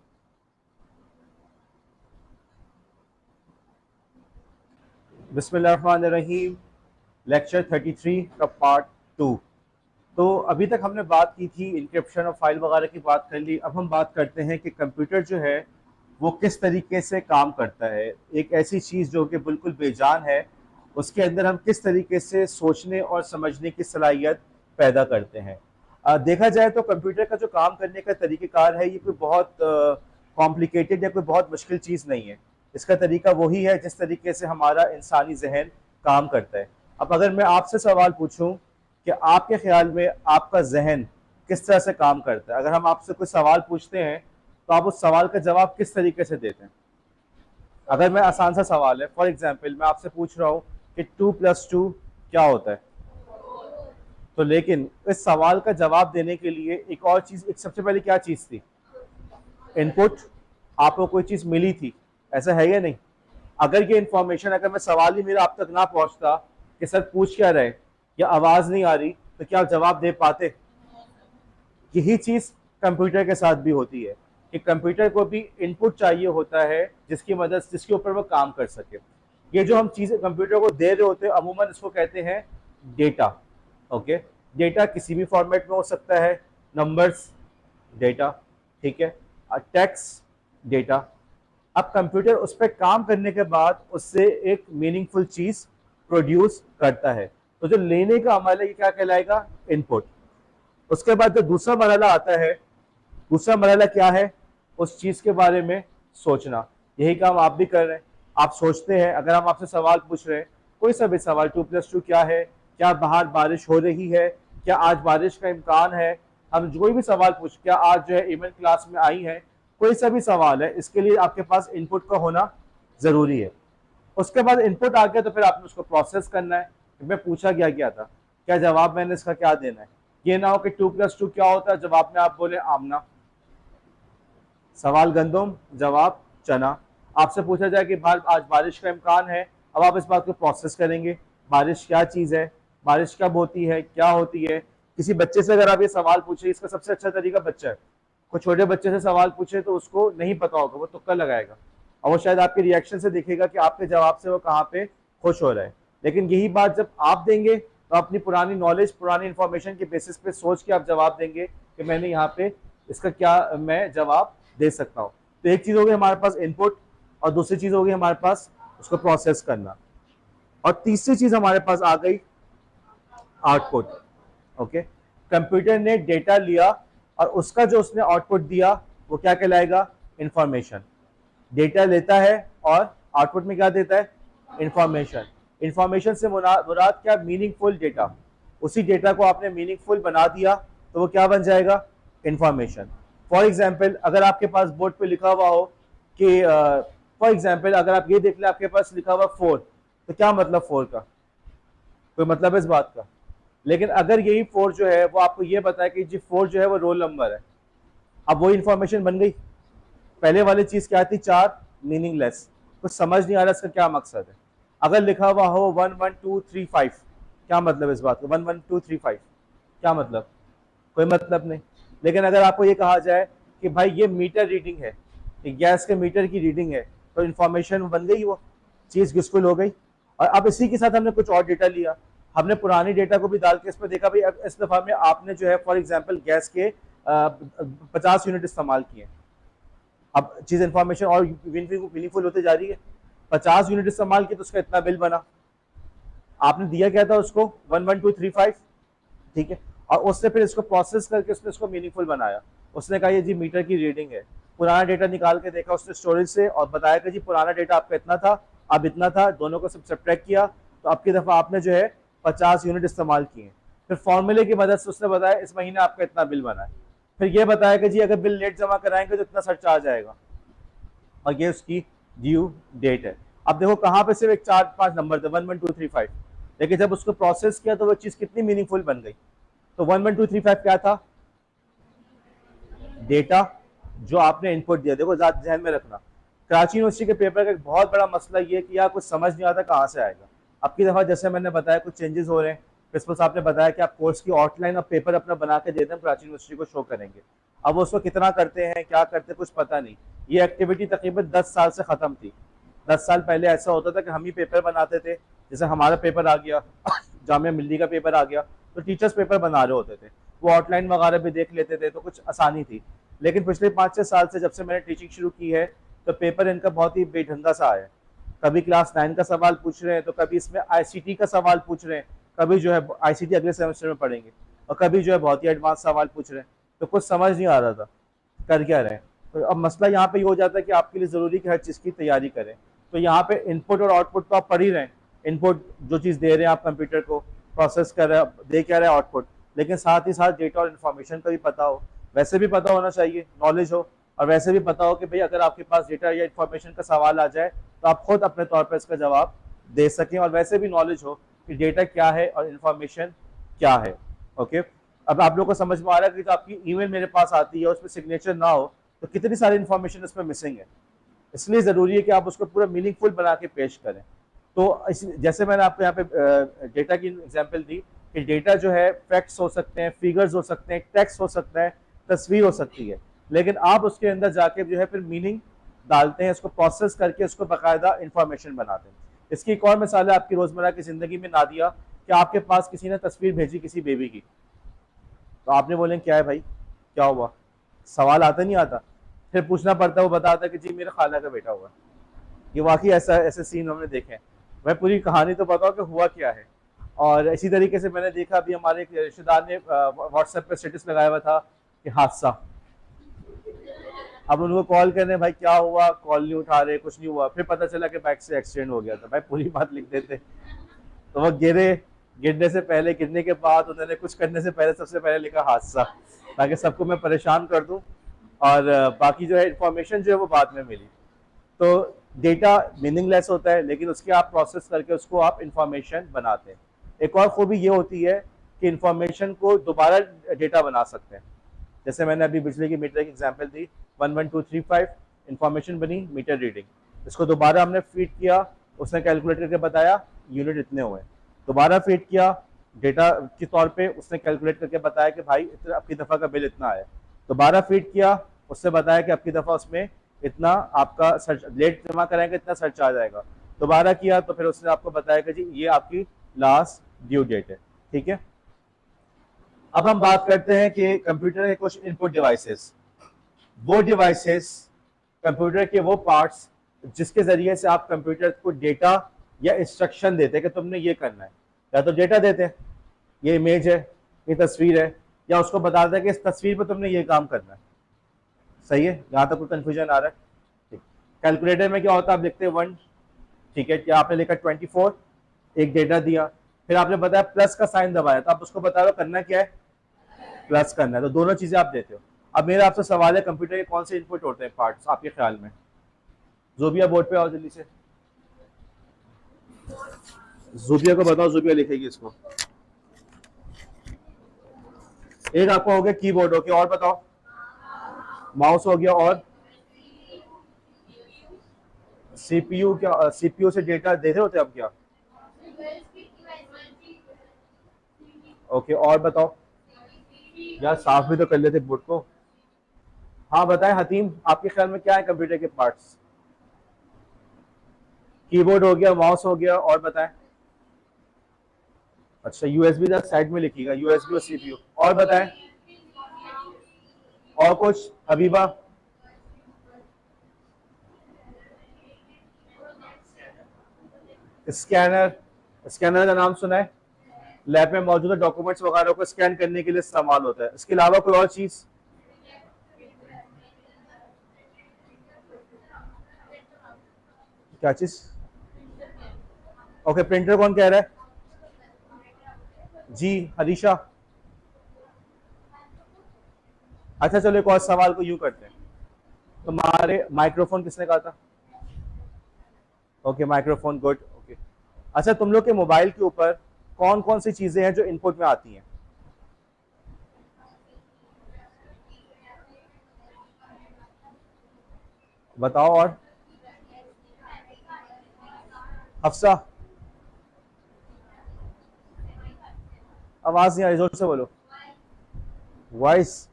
बिस्मिल्लाहिर्रहमानिर्रहीम, लेक्चर 33 का पार्ट 2। तो अभी तक हमने बात की थी इंक्रिप्शन और फाइल वगैरह की बात कर ली। अब हम बात करते हैं कि कंप्यूटर जो है वो किस तरीके से काम करता है। एक ऐसी चीज़ जो कि बिल्कुल बेजान है, उसके अंदर हम किस तरीके से सोचने और समझने की सलाहियत पैदा करते हैं। देखा जाए तो कंप्यूटर का जो काम करने का तरीक़ेकार है ये कोई बहुत कॉम्प्लिकेटेड या कोई बहुत मुश्किल चीज़ नहीं है। इसका तरीका वही है जिस तरीके से हमारा इंसानी जहन काम करता है। अब अगर मैं आपसे सवाल पूछूं कि आपके ख्याल में आपका जहन किस तरह से काम करता है, अगर हम आपसे कोई सवाल पूछते हैं तो आप उस सवाल का जवाब किस तरीके से देते हैं? अगर मैं आसान सा सवाल है, फॉर एग्जांपल मैं आपसे पूछ रहा हूँ कि 2+2 क्या होता है, तो लेकिन इस सवाल का जवाब देने के लिए एक और चीज़, एक सबसे पहले क्या चीज़ थी? इनपुट। आपको कोई चीज़ मिली थी, ऐसा है या नहीं? अगर ये इंफॉर्मेशन, अगर मैं सवाल ही मेरा आप तक ना पहुंचता कि सर पूछ क्या रहे या आवाज़ नहीं आ रही, तो क्या आप जवाब दे पाते? यही चीज़ कंप्यूटर के साथ भी होती है कि कंप्यूटर को भी इनपुट चाहिए होता है जिसके ऊपर वो काम कर सके। ये जो हम चीज़ें कंप्यूटर को दे रहे होते हैं अमूमन इसको कहते हैं डेटा। ओके, डेटा किसी भी फॉर्मेट में हो सकता है, नंबर्स डेटा, ठीक है, टेक्स्ट डेटा। अब कंप्यूटर उस पर काम करने के बाद उससे एक मीनिंगफुल चीज़ प्रोड्यूस करता है, तो जो लेने का अमल है ये क्या कहलाएगा? इनपुट। उसके बाद जो दूसरा मरहला आता है, दूसरा मरहला क्या है? उस चीज़ के बारे में सोचना। यही काम आप भी कर रहे हैं, आप सोचते हैं। अगर हम आपसे सवाल पूछ रहे हैं, कोई सा भी सवाल, 2+2 क्या है, क्या बाहर बारिश हो रही है, क्या आज बारिश का इम्कान है, हम कोई भी सवाल पूछ, क्या आज जो है इवेंट क्लास में आई है, कोई सा भी सवाल है, इसके लिए आपके पास इनपुट का होना ज़रूरी है। उसके बाद इनपुट आ गया तो फिर आपने उसको प्रोसेस करना है कि मैं पूछा गया था, क्या जवाब मैंने इसका क्या देना है। ये ना हो कि 2+2 क्या होता है, जवाब में आप बोले आमना, सवाल गंदम, जवाब चना। आपसे पूछा जाए कि आज बारिश का इम्कान है, अब आप इस बात को प्रोसेस करेंगे, बारिश क्या चीज़ है, बारिश कब होती है, क्या होती है। किसी बच्चे से अगर आप ये सवाल पूछे, इसका सबसे अच्छा तरीका बच्चा है, कोई छोटे बच्चे से सवाल पूछे तो उसको नहीं पता होगा, वो तुक्का लगाएगा और वो शायद आपके रिएक्शन से दिखेगा कि आपके जवाब से वो कहाँ पे खुश हो रहा है। लेकिन यही बात जब आप देंगे तो अपनी पुरानी नॉलेज, पुरानी इंफॉर्मेशन के बेसिस पे सोच के आप जवाब देंगे कि मैंने यहाँ पे इसका क्या मैं जवाब दे सकता हूँ। तो एक चीज हो गई हमारे पास इनपुट, और दूसरी चीज हो गई हमारे पास उसको प्रोसेस करना, और तीसरी चीज हमारे पास आ गई आउटपुट। ओके, कंप्यूटर ने डेटा लिया और उसका जो उसने आउटपुट दिया वो क्या कहलाएगा? इंफॉर्मेशन। डेटा लेता है और आउटपुट में क्या देता है? इंफॉर्मेशन। इंफॉर्मेशन से मुराद क्या? Meaningful data. उसी डेटा को आपने मीनिंगफुल बना दिया तो वो क्या बन जाएगा? इंफॉर्मेशन। फॉर एग्जाम्पल, अगर आपके पास बोर्ड पे लिखा हुआ हो कि फॉर एग्जाम्पल अगर आप ये देख लें आपके पास लिखा हुआ 4, तो क्या मतलब 4 का? कोई मतलब है इस बात का? लेकिन अगर यही 4 जो है वो आपको ये बताए कि जी 4 जो है वो रोल नंबर है, अब वो इंफॉर्मेशन बन गई। पहले वाली चीज क्या थी? 4, मीनिंगलेस, कुछ समझ नहीं आ रहा इसका क्या मकसद है। अगर लिखा हुआ हो 1 1 2 3 5, क्या मतलब इस बात का? 1 1 2 3 5 क्या मतलब? कोई मतलब नहीं। लेकिन अगर आपको ये कहा जाए कि भाई ये मीटर रीडिंग है, गैस के मीटर की रीडिंग है, तो इंफॉर्मेशन बन गई, वो चीज यूजफुल हो गई। और अब इसी के साथ हमने कुछ और डेटा लिया, हमने पुरानी डेटा को भी डाल के इसमें देखा भाई अब इस दफा में आपने जो है फॉर एग्जांपल गैस के 50 यूनिट इस्तेमाल किए। अब चीज इंफॉर्मेशन और मीनिंगफुल होती जा रही है। 50 यूनिट इस्तेमाल किए तो उसका इतना बिल बना। आपने दिया क्या था उसको? 1 1 2 3 5, ठीक है। और उसने फिर इसको प्रोसेस करके उसने इसको मीनिंगफुल बनाया। उसने कहा ये जी मीटर की रीडिंग है, पुराना डेटा निकाल के देखा उसने स्टोरेज से और बताया कि जी पुराना डेटा आपका इतना था, अब इतना था, दोनों को सब सब्ट्रैक्ट किया तो अब की दफा आपने जो है 50 यूनिट इस्तेमाल किए। फिर फॉर्मूले की मदद से उसने बताया इस महीने आपका इतना बिल बना है। फिर ये बताया कि जी अगर बिल लेट जमा कराएंगे तो इतना चार्ज आएगा, और ये उसकी ड्यू डेट है। अब देखो कहाँ पे सिर्फ एक 4 5 नंबर थे 1 1 2 3 5, लेकिन जब उसको प्रोसेस किया तो वो चीज कितनी मीनिंगफुल बन गई। तो 1 1 2 3 5 क्या था? डेटा जो आपने इनपुट दिया। देखो ध्यान में रखना, कराची यूनिवर्सिटी के पेपर का एक बहुत बड़ा मसला ये कि यार कुछ समझ नहीं आता कहाँ से आएगा। अब की दफा जैसे मैंने बताया कुछ चेंजेस हो रहे हैं, प्रिंसिपल साहब ने बताया कि आप कोर्स की आउटलाइन और पेपर अपना बना के दे दें, कराची यूनिवर्सिटी को शो करेंगे। अब वो उसको कितना करते हैं, क्या करते हैं, कुछ पता नहीं। ये एक्टिविटी तकरीबन 10 साल से खत्म थी। 10 साल पहले ऐसा होता था कि हम ही पेपर बनाते थे, जैसे हमारा पेपर आ गया जामिया मिल्ली का पेपर आ गया तो टीचर्स पेपर बना रहे होते थे, वो आउटलाइन वगैरह भी देख लेते थे तो कुछ आसानी थी। लेकिन पिछले 5 6 साल से जब से मैंने टीचिंग शुरू की है तो पेपर इनका बहुत ही बेढंगा सा आया है। कभी क्लास 9 का सवाल पूछ रहे हैं तो कभी इसमें आईसीटी का सवाल पूछ रहे हैं, कभी जो है आईसीटी अगले सेमेस्टर में पढ़ेंगे, और कभी जो है बहुत ही एडवांस सवाल पूछ रहे हैं। तो कुछ समझ नहीं आ रहा था कर क्या रहे हैं। तो अब मसला यहाँ पे ये हो जाता है कि आपके लिए ज़रूरी कि हर चीज़ की तैयारी करें। तो यहाँ पे इनपुट और आउटपुट तो आप पढ़ ही रहे हैं। इनपुट जो चीज़ दे रहे हैं आप कंप्यूटर को, प्रोसेस कर रहे हैं, दे क्या रहे हैं आउटपुट, लेकिन साथ ही साथ डेटा और इन्फॉर्मेशन का भी पता हो। वैसे भी पता होना चाहिए, नॉलेज हो, और वैसे भी पता हो कि भाई अगर आपके पास डेटा या इन्फॉर्मेशन का सवाल आ जाए तो आप खुद अपने तौर पर इसका जवाब दे सकें, और वैसे भी नॉलेज हो कि डेटा क्या है और इन्फॉर्मेशन क्या है। ओके, अब आप लोग को समझ में आ रहा है कि जो आपकी ईमेल मेरे पास आती है उसमें सिग्नेचर ना हो तो कितनी सारी इन्फॉर्मेशन इसमें मिसिंग है। इसलिए ज़रूरी है कि आप उसको पूरा मीनिंगफुल बना के पेश करें। तो जैसे मैंने आपको यहाँ पे डेटा की एग्जांपल दी कि डेटा जो है फैक्ट्स हो सकते हैं, फिगर्स हो सकते हैं, टेक्स्ट हो सकता है, तस्वीर हो सकती है, लेकिन आप उसके अंदर जाके जो है फिर मीनिंग डालते हैं, उसको प्रोसेस करके उसको बाकायदा इंफॉर्मेशन बनाते हैं। इसकी एक और मिसाल है आपकी रोज़मर्रा की ज़िंदगी में। नादिया, कि आपके पास किसी ने तस्वीर भेजी किसी बेबी की, तो आपने बोले क्या है भाई, क्या हुआ? सवाल आता नहीं आता, फिर पूछना पड़ता है, वो बताता है कि जी मेरे खाला का बेटा हुआ। ये वाकई ऐसा ऐसे सीन हमने देखे हैं। मैं पूरी कहानी तो बताऊँ कि हुआ क्या है। और इसी तरीके से मैंने देखा अभी हमारे एक रिश्तेदार ने व्हाट्सएप पे स्टेटस लगाया हुआ था कि हादसा। अब उनको कॉल करने भाई क्या हुआ, कॉल नहीं उठा रहे, कुछ नहीं हुआ, फिर पता चला कि बाइक से एक्सीडेंट हो गया था। भाई पूरी बात लिख देते तो वो गिरे, गिरने से पहले, गिरने के बाद उन्होंने कुछ करने से पहले सबसे पहले लिखा हादसा, ताकि सबको मैं परेशान कर दूं, और बाकी जो है इंफॉर्मेशन जो है वो बाद में मिली। तो डेटा मीनिंगलेस होता है लेकिन उसके आप प्रोसेस करके उसको आप इंफॉर्मेशन बनाते हैं। एक और खूबी ये होती है कि इंफॉर्मेशन को दोबारा डेटा बना सकते हैं। जैसे मैंने अभी बिजली की मीटर की एग्जांपल दी, 1 1 2 3 5 इंफॉर्मेशन बनी मीटर रीडिंग, इसको दोबारा हमने फीड किया, उसने कैलकुलेट करके बताया यूनिट इतने हुए। दोबारा फीड किया डेटा के तौर पे, उसने कैलकुलेट करके बताया कि भाई इतना आपकी दफ़ा का बिल इतना आया। दोबारा फीड किया, उससे बताया कि आपकी दफ़ा उसमें इतना आपका लेट जमा कराएंगे इतना सरचार्ज आएगा। दोबारा किया तो फिर उसने आपको बताया कि जी ये आपकी लास्ट ड्यू डेट है। ठीक है। अब हम बात करते हैं कि कंप्यूटर के कुछ इनपुट डिवाइसेस, वो डिवाइसेस, कंप्यूटर के वो पार्ट्स जिसके जरिए से आप कंप्यूटर को डेटा या इंस्ट्रक्शन देते हैं कि तुमने ये करना है। या तो डेटा देते हैं, ये इमेज है, ये तस्वीर है, या उसको बता दें कि इस तस्वीर पर तुमने ये काम करना है। सही है, यहाँ तक कोई कंफ्यूजन आ रहा है? ठीक। कैलकुलेटर में क्या होता है, आप लिखते हैं 1, ठीक है, क्या आपने लिखा 24, एक डेटा दिया, फिर आपने बताया प्लस का साइन दबाया, तो आप उसको बता रहे हो करना क्या है, प्लस करना है। तो दोनों चीजें आप देते हो। अब मेरा आपसे सवाल है, कंप्यूटर के कौन से इनपुट होते हैं पार्ट्स आपके ख्याल में? जोबिया बोर्ड पे आओ जल्दी से, जोबिया को बताओ, जोबिया लिखेगी इसको। एक आपका हो गया कीबोर्ड, हो गया, और बताओ? माउस हो गया, और सीपीयू? क्या सीपीयू से डेटा देते होते आप क्या? ओके, और बताओ यार, साफ भी तो कर लेते बोर्ड को। हाँ बताएं हतीम, आपके ख्याल में क्या है कंप्यूटर के पार्ट्स? कीबोर्ड हो गया, माउस हो गया, और बताएं? अच्छा, यूएसबी साइड में लिखिएगा, यूएसबी और सीपीयू। और बताएं? और कुछ हबीबा? स्कैनर, स्कैनर का नाम सुना है? लैब में मौजूद डॉक्यूमेंट्स वगैरह को स्कैन करने के लिए इस्तेमाल होता है। इसके अलावा कोई और चीज? क्या चीज? ओके, प्रिंटर कौन कह रहा है? जी हरीशा। अच्छा चलो, एक और सवाल को यूं करते हैं, तुम्हारे माइक्रोफोन किसने कहा था? Okay, microphone, good. ओके, अच्छा तुम लोग के मोबाइल के ऊपर कौन कौन सी चीजें हैं जो इनपुट में आती हैं? बताओ। और हफ्सा? आवाज नहीं आ रही, जोर से बोलो। वॉइस?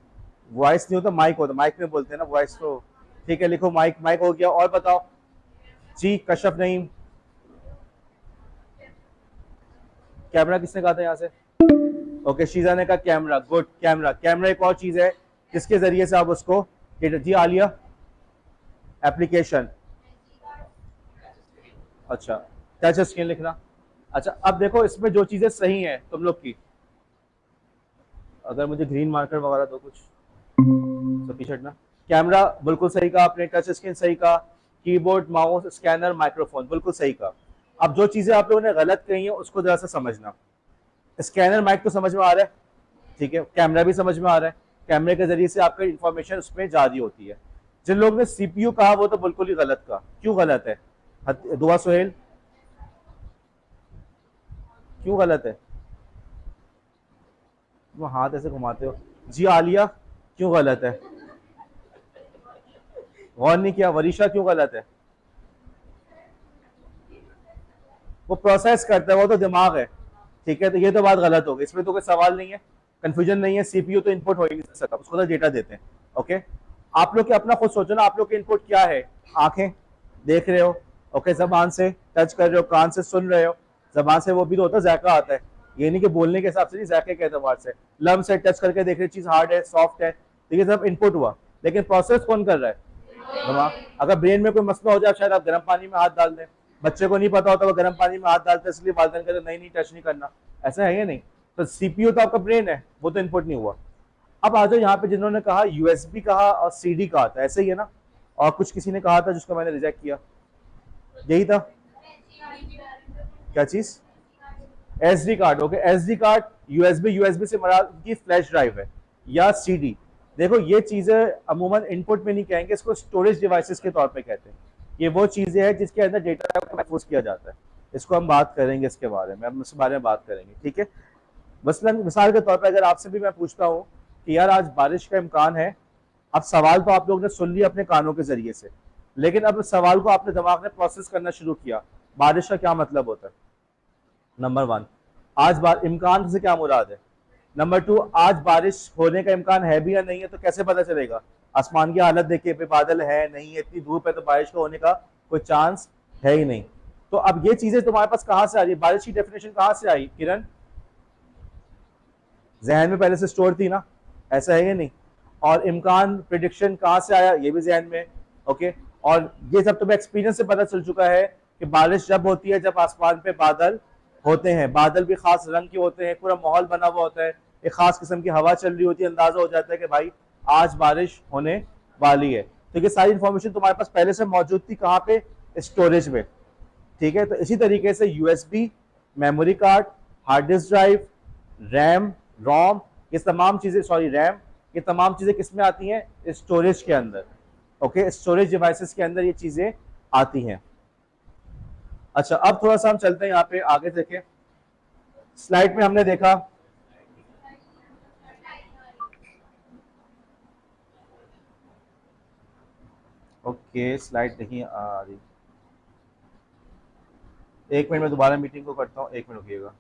वॉइस नहीं होता, माइक होता, माइक में बोलते हैं ना वॉइस तो। ठीक है, लिखो माइक, माइक हो गया। और बताओ जी, कशफ नईम। कैमरा किसने कहा था यहाँ से? ओके, शीजा ने कहा कैमरा, गुड, कैमरा। कैमरा एक और चीज है जिसके जरिए से आप उसको, जी आलिया? एप्लीकेशन, अच्छा, टच स्क्रीन लिखना। अच्छा अब देखो, इसमें जो चीजें सही हैं तुम लोग की, अगर मुझे ग्रीन मार्कर वगैरह दो कुछ, तो टी शर्ट ना। कैमरा बिल्कुल सही कहा आपने, टच स्क्रीन सही कहा, कीबोर्ड, माउस, स्कैनर, माइक्रोफोन बिल्कुल सही कहा। अब जो चीजें आप लोगों ने गलत कही है उसको जरा सा समझना। स्कैनर, माइक तो समझ में आ रहा है, ठीक है, कैमरा भी समझ में आ रहा है, कैमरे के जरिए से आपका इंफॉर्मेशन उसमें जारी होती है। जिन लोगों ने सीपीयू कहा वो तो बिल्कुल ही गलत कहा। क्यों गलत है? दुआ सुहेल, क्यों गलत है? तुम हाथ ऐसे घुमाते हो। जी आलिया, क्यों गलत है? गौर नहीं किया। वरीशा, क्यों गलत है? वो प्रोसेस करता है, वो तो दिमाग है, ठीक है, तो ये तो बात गलत हो गई, इसमें तो कोई सवाल नहीं है, कंफ्यूजन नहीं है। सीपीयू तो इनपुट हो ही नहीं सकता, उसको तो डेटा देते हैं। ओके, आप लोग के अपना खुद सोचो ना, आप लोग के इनपुट क्या है? आंखें देख रहे हो, ओके, जबान से टच कर रहे हो, कान से सुन रहे हो, जबान से वो भी तो होता है, जायका आता है, ये नहीं कि बोलने के हिसाब से नहीं, जायके के एतबार से। लम से टच करके देख रहे चीज हार्ड है, सॉफ्ट है, तो ये सब इनपुट हुआ। लेकिन प्रोसेस कौन कर रहा है? दिमाग। अगर ब्रेन में कोई मसला हो जाए, शायद आप गर्म पानी में हाथ डाल दें, बच्चे को नहीं पता होता, वो गर्म पानी में हाथ डालते इसलिए वालदेन कहते नहीं नहीं टच नहीं करना, ऐसा है या नहीं? तो सीपीयू तो आपका ब्रेन है, वो तो इनपुट नहीं हुआ। अब आ जाओ यहाँ पे, जिन्होंने कहा यूएसबी कहा और सीडी कहा था, ऐसे ही है ना? और कुछ किसी ने कहा था जिसको मैंने रिजेक्ट किया, यही था। क्या चीज? SD card. Okay, SD card, USB, USB से मराद की फ्लैश ड्राइव है, या सीडी। देखो ये चीजें अमूमन इनपुट में नहीं कहेंगे, इसको स्टोरेज डिवाइसेस के तौर पे कहते हैं। ये वो चीजें हैं जिसके अंदर डेटा को महफूज किया जाता है। इसको हम बात करेंगे, इसके बारे में हम इस बारे में बात करेंगे, ठीक है। मसलन मिसाल के तौर पर अगर आपसे भी मैं पूछता हूँ कि यार आज बारिश का इम्कान है, अब सवाल तो आप लोगों ने सुन लिया अपने कानों के जरिए से, लेकिन अब सवाल को आपने दिमाग में प्रोसेस करना शुरू किया, बारिश का क्या मतलब होता है? नंबर वन, आज इम्कान से क्या मुराद है? नंबर टू, आज बारिश होने का इम्कान है भी या नहीं है, तो कैसे पता चलेगा? आसमान की हालत देखिए, पे बादल है नहीं है, इतनी धूप है, तो बारिश का होने का कोई चांस है ही नहीं। तो अब ये चीजें तुम्हारे पास कहाँ से आ रही है? बारिश की डेफिनेशन कहाँ से आई किरण? जहन में पहले से स्टोर थी ना, ऐसा है या नहीं? और इम्कान प्रिडिक्शन कहाँ से आया, ये भी जहन में। ओके, और ये सब तुम्हें एक्सपीरियंस से पता चल चुका है कि बारिश जब होती है जब आसमान पे बादल होते हैं, बादल भी खास रंग के होते हैं, पूरा माहौल बना हुआ होता है, एक खास किस्म की हवा चल रही होती है, अंदाजा हो जाता है कि भाई आज बारिश होने वाली है। तो ये सारी इंफॉर्मेशन तुम्हारे पास पहले से मौजूद थी, कहाँ पे? स्टोरेज में। ठीक है, तो इसी तरीके से USB, memory card, hard disk drive, RAM, ROM, ये तमाम चीजें, सॉरी रैम, ये तमाम चीजें किस में आती हैं? स्टोरेज के अंदर। ओके, स्टोरेज डिवाइसेस के अंदर ये चीजें आती हैं। अच्छा, अब थोड़ा सा हम चलते हैं यहाँ पे आगे देखें। स्लाइड में हमने देखा, ओके स्लाइड नहीं आ रही, एक मिनट में दोबारा मीटिंग को करता हूँ, एक मिनट रुकिएगा।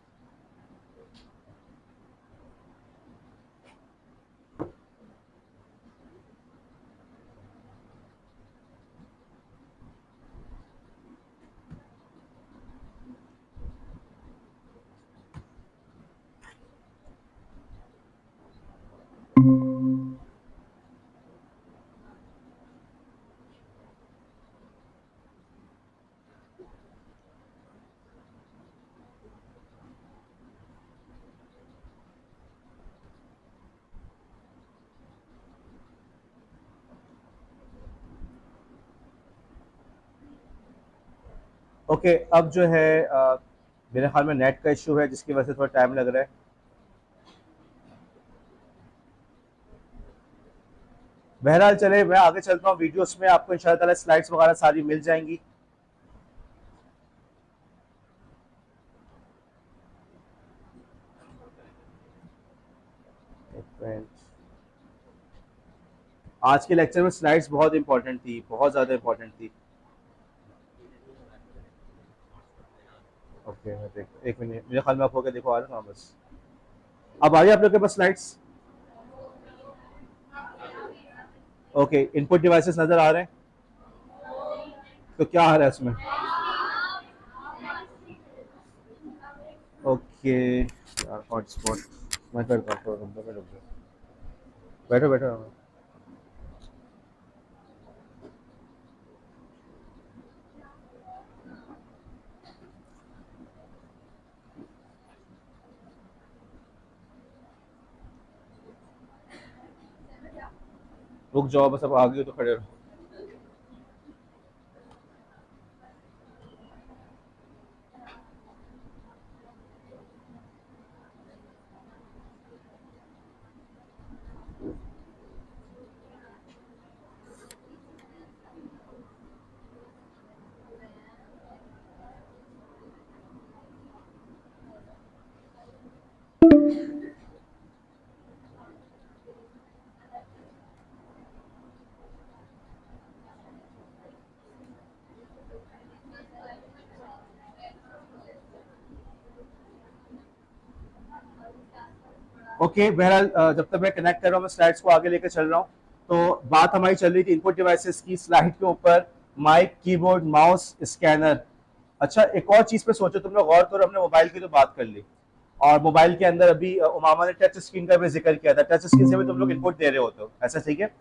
ओके, अब जो है मेरे ख्याल में नेट का इशू है जिसकी वजह से थोड़ा टाइम लग रहा है। बहरहाल चले, मैं आगे चलता हूँ, वीडियोस में आपको इंशाल्लाह ताला स्लाइड्स वगैरह सारी मिल जाएंगी। आज के लेक्चर में स्लाइड्स बहुत इंपॉर्टेंट थी, बहुत ज़्यादा इंपॉर्टेंट थी। ओके, मैं देख, एक मिनट, मेरे ख्याल में आप होकर देखो, आ रहा हूँ बस। अब आ रही है आप लोग के पास स्लाइड्स? ओके, इनपुट डिवाइसेस नज़र आ रहे हैं? तो क्या आ रहा है उसमें? ओके यार, हॉटस्पॉट मैं करता हूँ, थोड़ा रुक जाओ, बैठो बैठो। रुक जाओ बस, अब आ गई हो तो खड़े रहो। ओके, बहरहाल जब तक मैं कनेक्ट कर रहा हूँ, मैं स्लाइड्स को आगे लेकर चल रहा हूँ। तो बात हमारी चल रही थी इनपुट डिवाइसेस की, स्लाइड के ऊपर माइक, कीबोर्ड, माउस, स्कैनर। अच्छा, एक और चीज पे सोचो तुम लोग, गौर करो, हमने मोबाइल की तो बात कर ली, और मोबाइल के अंदर अभी उमामा ने टच स्क्रीन का भी जिक्र किया था, टच स्क्रीन से भी तुम लोग इनपुट दे रहे होते हो, ऐसा ठीक है?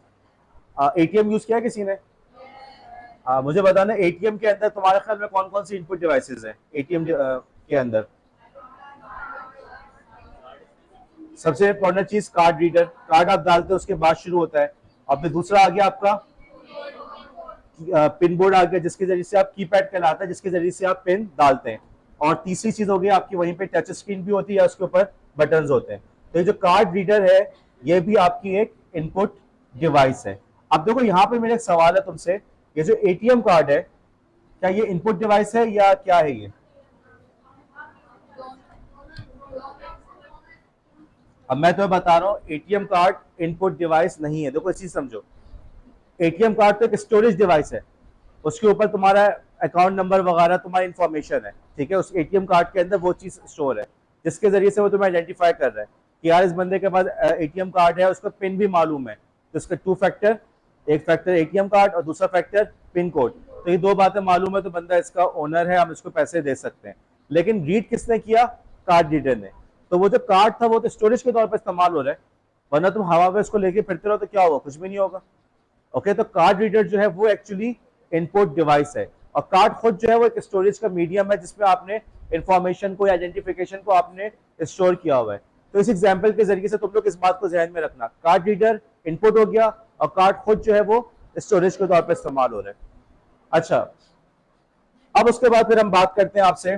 एटीएम यूज किया किसी ने? मुझे बताना, एटीएम के अंदर तुम्हारे ख्याल में कौन कौन सी इनपुट डिवाइसेस हैं एटीएम के अंदर? सबसे इंपॉर्टेंट चीज कार्ड रीडर, कार्ड आप डालते हो उसके बाद शुरू होता है। अब फिर दूसरा आ गया आपका पिन बोर्ड आ गया, जिसके जरिए से आप कीपैड कहलाता है, जिसके जरिए से आप पिन डालते हैं। और तीसरी चीज हो गई आपकी, वहीं पे टच स्क्रीन भी होती है, उसके ऊपर बटन्स होते हैं। तो ये जो कार्ड रीडर है, ये भी आपकी एक इनपुट डिवाइस है। अब देखो यहाँ पे मेरा एक सवाल है तुमसे, ये जो एटीएम कार्ड है, क्या ये इनपुट डिवाइस है या क्या है ये? अब मैं तुम्हें बता रहा हूँ, एटीएम कार्ड इनपुट डिवाइस नहीं है। देखो इस चीज समझो, एटीएम कार्ड तो एक स्टोरेज डिवाइस है, उसके ऊपर तुम्हारा अकाउंट नंबर वगैरह तुम्हारी इंफॉर्मेशन है, ठीक है? उस एटीएम कार्ड के अंदर वो चीज स्टोर है, जिसके जरिए से वो तुम्हें आइडेंटिफाई कर रहा है कि यार इस बंदे के पास एटीएम कार्ड है, उसका पिन भी मालूम है। तो उसका टू फैक्टर, एक फैक्टर एटीएम कार्ड और दूसरा फैक्टर पिन कोड। तो ये दो बातें मालूम है तो बंदा इसका ओनर है, हम इसको पैसे दे सकते हैं। लेकिन रीड किसने किया? कार्ड रीडर ने। तो वो जो कार्ड था वो तो स्टोरेज के तौर पर इस्तेमाल हो रहा है, वरना तुम हवा में उसको लेके फिरते रहो तो क्या होगा, कुछ भी नहीं होगा। ओके, तो कार्ड रीडर जो है वो एक्चुअली इनपुट डिवाइस है, और कार्ड खुद जो है वो एक स्टोरेज का मीडियम है जिसमें आपने इंफॉर्मेशन को, आइडेंटिफिकेशन को आपने स्टोर किया हुआ है। तो इस एग्जाम्पल के जरिए से तुम लोग इस बात को ध्यान में रखना, कार्ड रीडर इनपुट हो गया और कार्ड खुद जो है वो स्टोरेज के तौर पर इस्तेमाल हो रहा है। अच्छा, अब उसके बाद फिर हम बात करते हैं आपसे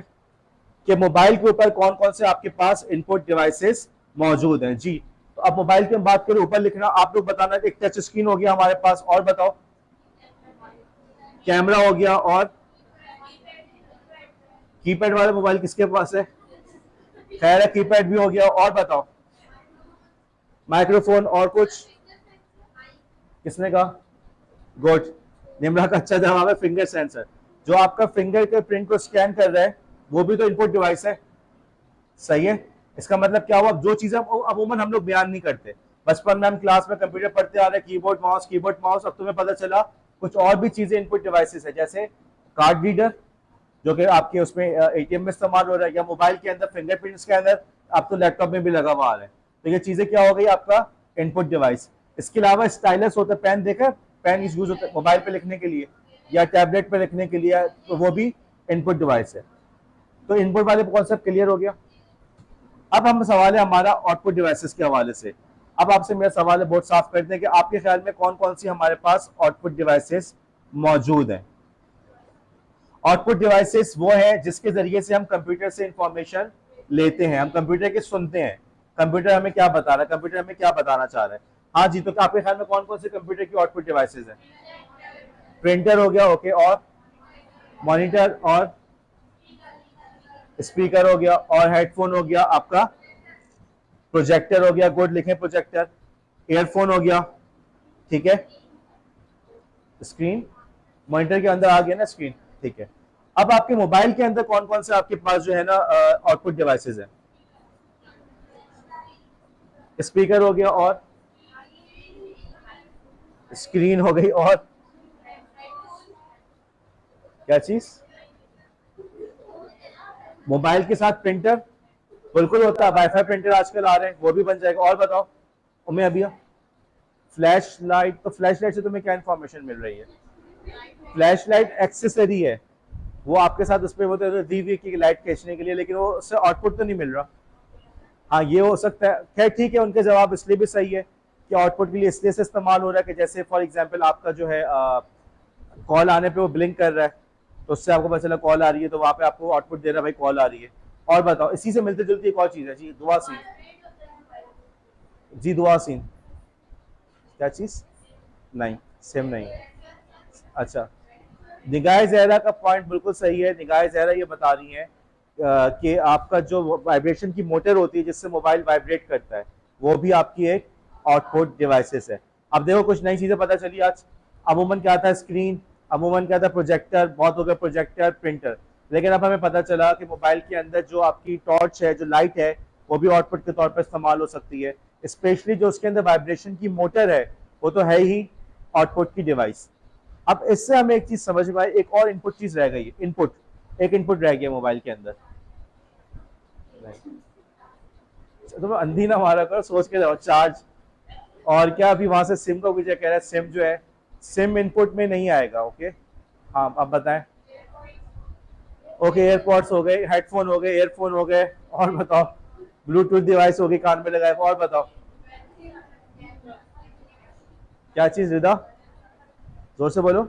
कि मोबाइल के ऊपर कौन कौन से आपके पास इनपुट डिवाइसेस मौजूद हैं। जी, तो अब मोबाइल की हम बात करें, ऊपर लिखना, आप लोग बताना। एक टच स्क्रीन हो गया हमारे पास, और बताओ, कैमरा हो गया, और कीपैड वाला मोबाइल किसके पास है? खैर है, कीपैड भी हो गया, और बताओ, माइक्रोफोन, और कुछ? किसने कहा? गुड, निम्रा का अच्छा जवाब है फिंगर सेंसर। जो आपका फिंगर के प्रिंट को स्कैन कर रहा है वो भी तो इनपुट डिवाइस है, सही है। इसका मतलब क्या हुआ, जो चीजें अमूमन हम लोग बयान नहीं करते, बचपन में हम क्लास में कंप्यूटर पढ़ते आ रहे हैं, कीबोर्ड माउस, कीबोर्ड माउस, अब तुम्हें पता चला कुछ और भी चीजें इनपुट डिवाइसेस है, जैसे कार्ड रीडर जो कि आपके उसमें एटीएम में इस्तेमाल हो रहा है, या मोबाइल के अंदर फिंगरप्रिंट स्कैनर, अब तो लैपटॉप में भी लगा हुआ आ रहा है। तो ये चीजें क्या हो गई आपका इनपुट डिवाइस। इसके अलावा स्टाइलस होता है, पेन, देखा, पेन यूज होता है मोबाइल पे लिखने के लिए या टैबलेट पे लिखने के लिए, तो वो भी इनपुट डिवाइस है। तो इनपुट वाले कॉन्सेप्ट क्लियर हो गया। अब हम सवाल है हमारा आउटपुट डिवाइसेस के हवाले से। अब आपसे मेरा सवाल है, बहुत साफ करते हैं कि आपके ख्याल में कौन कौन सी हमारे पास आउटपुट डिवाइसेस मौजूद हैं। आउटपुट डिवाइसेस वो है जिसके जरिए से हम कंप्यूटर से इंफॉर्मेशन लेते हैं, हम कंप्यूटर के सुनते हैं, कंप्यूटर हमें क्या बता रहा है, कंप्यूटर हमें क्या बताना चाह रहा है। हाँ जी, तो आपके ख्याल में कौन कौन से कंप्यूटर की आउटपुट डिवाइसेस हैं? प्रिंटर हो गया, ओके, और मॉनिटर, और स्पीकर हो गया, और हेडफोन हो गया, आपका प्रोजेक्टर हो गया, गुड, लिखें प्रोजेक्टर, ईयरफोन हो गया, ठीक है, स्क्रीन, मॉनिटर के अंदर आ गया ना स्क्रीन, ठीक है। अब आपके मोबाइल के अंदर कौन कौन से आपके पास जो है ना आउटपुट डिवाइसेस हैं? स्पीकर हो गया, और स्क्रीन हो गई, और क्या चीज? मोबाइल के साथ प्रिंटर बिल्कुल होता है, वाईफाई प्रिंटर आजकल आ रहे हैं, वो भी बन जाएगा। और बताओ उम्मे अबिया, फ्लैश लाइट, तो फ्लैश लाइट से तुम्हें क्या इंफॉर्मेशन मिल रही है? फ्लैश लाइट एक्सेसरी है, वो आपके साथ उस पर दी हुई की लाइट खींचने के लिए, लेकिन वो उससे आउटपुट तो नहीं मिल रहा। हाँ, ये हो सकता है। खैर ठीक है, उनके जवाब इसलिए भी सही है कि आउटपुट के लिए इसलिए से इस्तेमाल हो रहा है कि जैसे फॉर एग्जांपल आपका जो है कॉल आने पे वो ब्लिंक कर रहा है, तो उससे आपको पता चला कॉल आ रही है, तो वहां पे आपको आउटपुट दे रहा है भाई कॉल आ रही है। और बताओ, इसी से मिलती जुलती एक और चीज है जी, दुआ सीन। जी, दुआ सीन क्या चीज? नहीं, सेम नहीं है। अच्छा, निगाह ज़हरा का पॉइंट बिल्कुल सही है। निगाह ज़हरा ये बता रही है कि आपका जो वाइब्रेशन की मोटर होती है जिससे मोबाइल वाइब्रेट करता है, वो भी आपकी एक आउटपुट डिवाइसेस है। अब देखो कुछ नई चीज़ें पता चली आज। अमूमन क्या था? स्क्रीन, अमूमन क्या था? प्रोजेक्टर, बहुत हो गया प्रोजेक्टर, प्रिंटर। लेकिन अब हमें पता चला कि मोबाइल के अंदर जो आपकी टॉर्च है, जो लाइट है, वो भी आउटपुट के तौर पर इस्तेमाल हो सकती है। स्पेशली जो उसके अंदर वाइब्रेशन की मोटर है वो तो है ही आउटपुट की डिवाइस। अब इससे हमें एक चीज समझ में आई, एक और इनपुट चीज रह गई है, इनपुट, एक इनपुट रह गया मोबाइल के अंदर। तो अंधी ना मारा करो, सोच के जाओ। चार्ज, और क्या अभी वहां से सिम का विजय कह रहा है, सिम जो है सिम इनपुट में नहीं आएगा। ओके, हाँ अब बताएं। ओके, एयरपॉड्स हो गए, हेडफोन हो गए, ईयरफोन हो गए, और बताओ, ब्लूटूथ डिवाइस होगी कान में लगाए, और बताओ क्या चीज? रिदा, जोर से बोलो।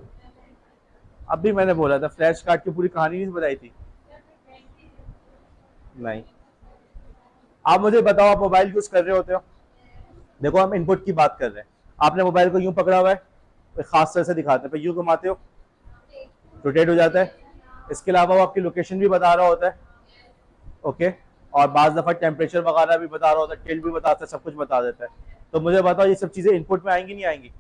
अब भी मैंने बोला था, फ्लैश कार्ड की पूरी कहानी नहीं बताई थी? नहीं। आप मुझे बताओ, आप मोबाइल यूज कर रहे होते हो, देखो हम इनपुट की बात कर रहे हैं, आपने मोबाइल को यूं पकड़ा हुआ है, एक खास तरह से दिखाते हैं, यूं घुमाते हो, रोटेट हो जाता है। इसके अलावा वो आपकी लोकेशन भी बता रहा होता है, ओके, और बाज दफा टेम्परेचर वगैरह भी बता रहा होता है, टिल्ट भी बताता है, सब कुछ बता देता है। तो मुझे बताओ, ये सब चीजें इनपुट में आएंगी नहीं आएंगी?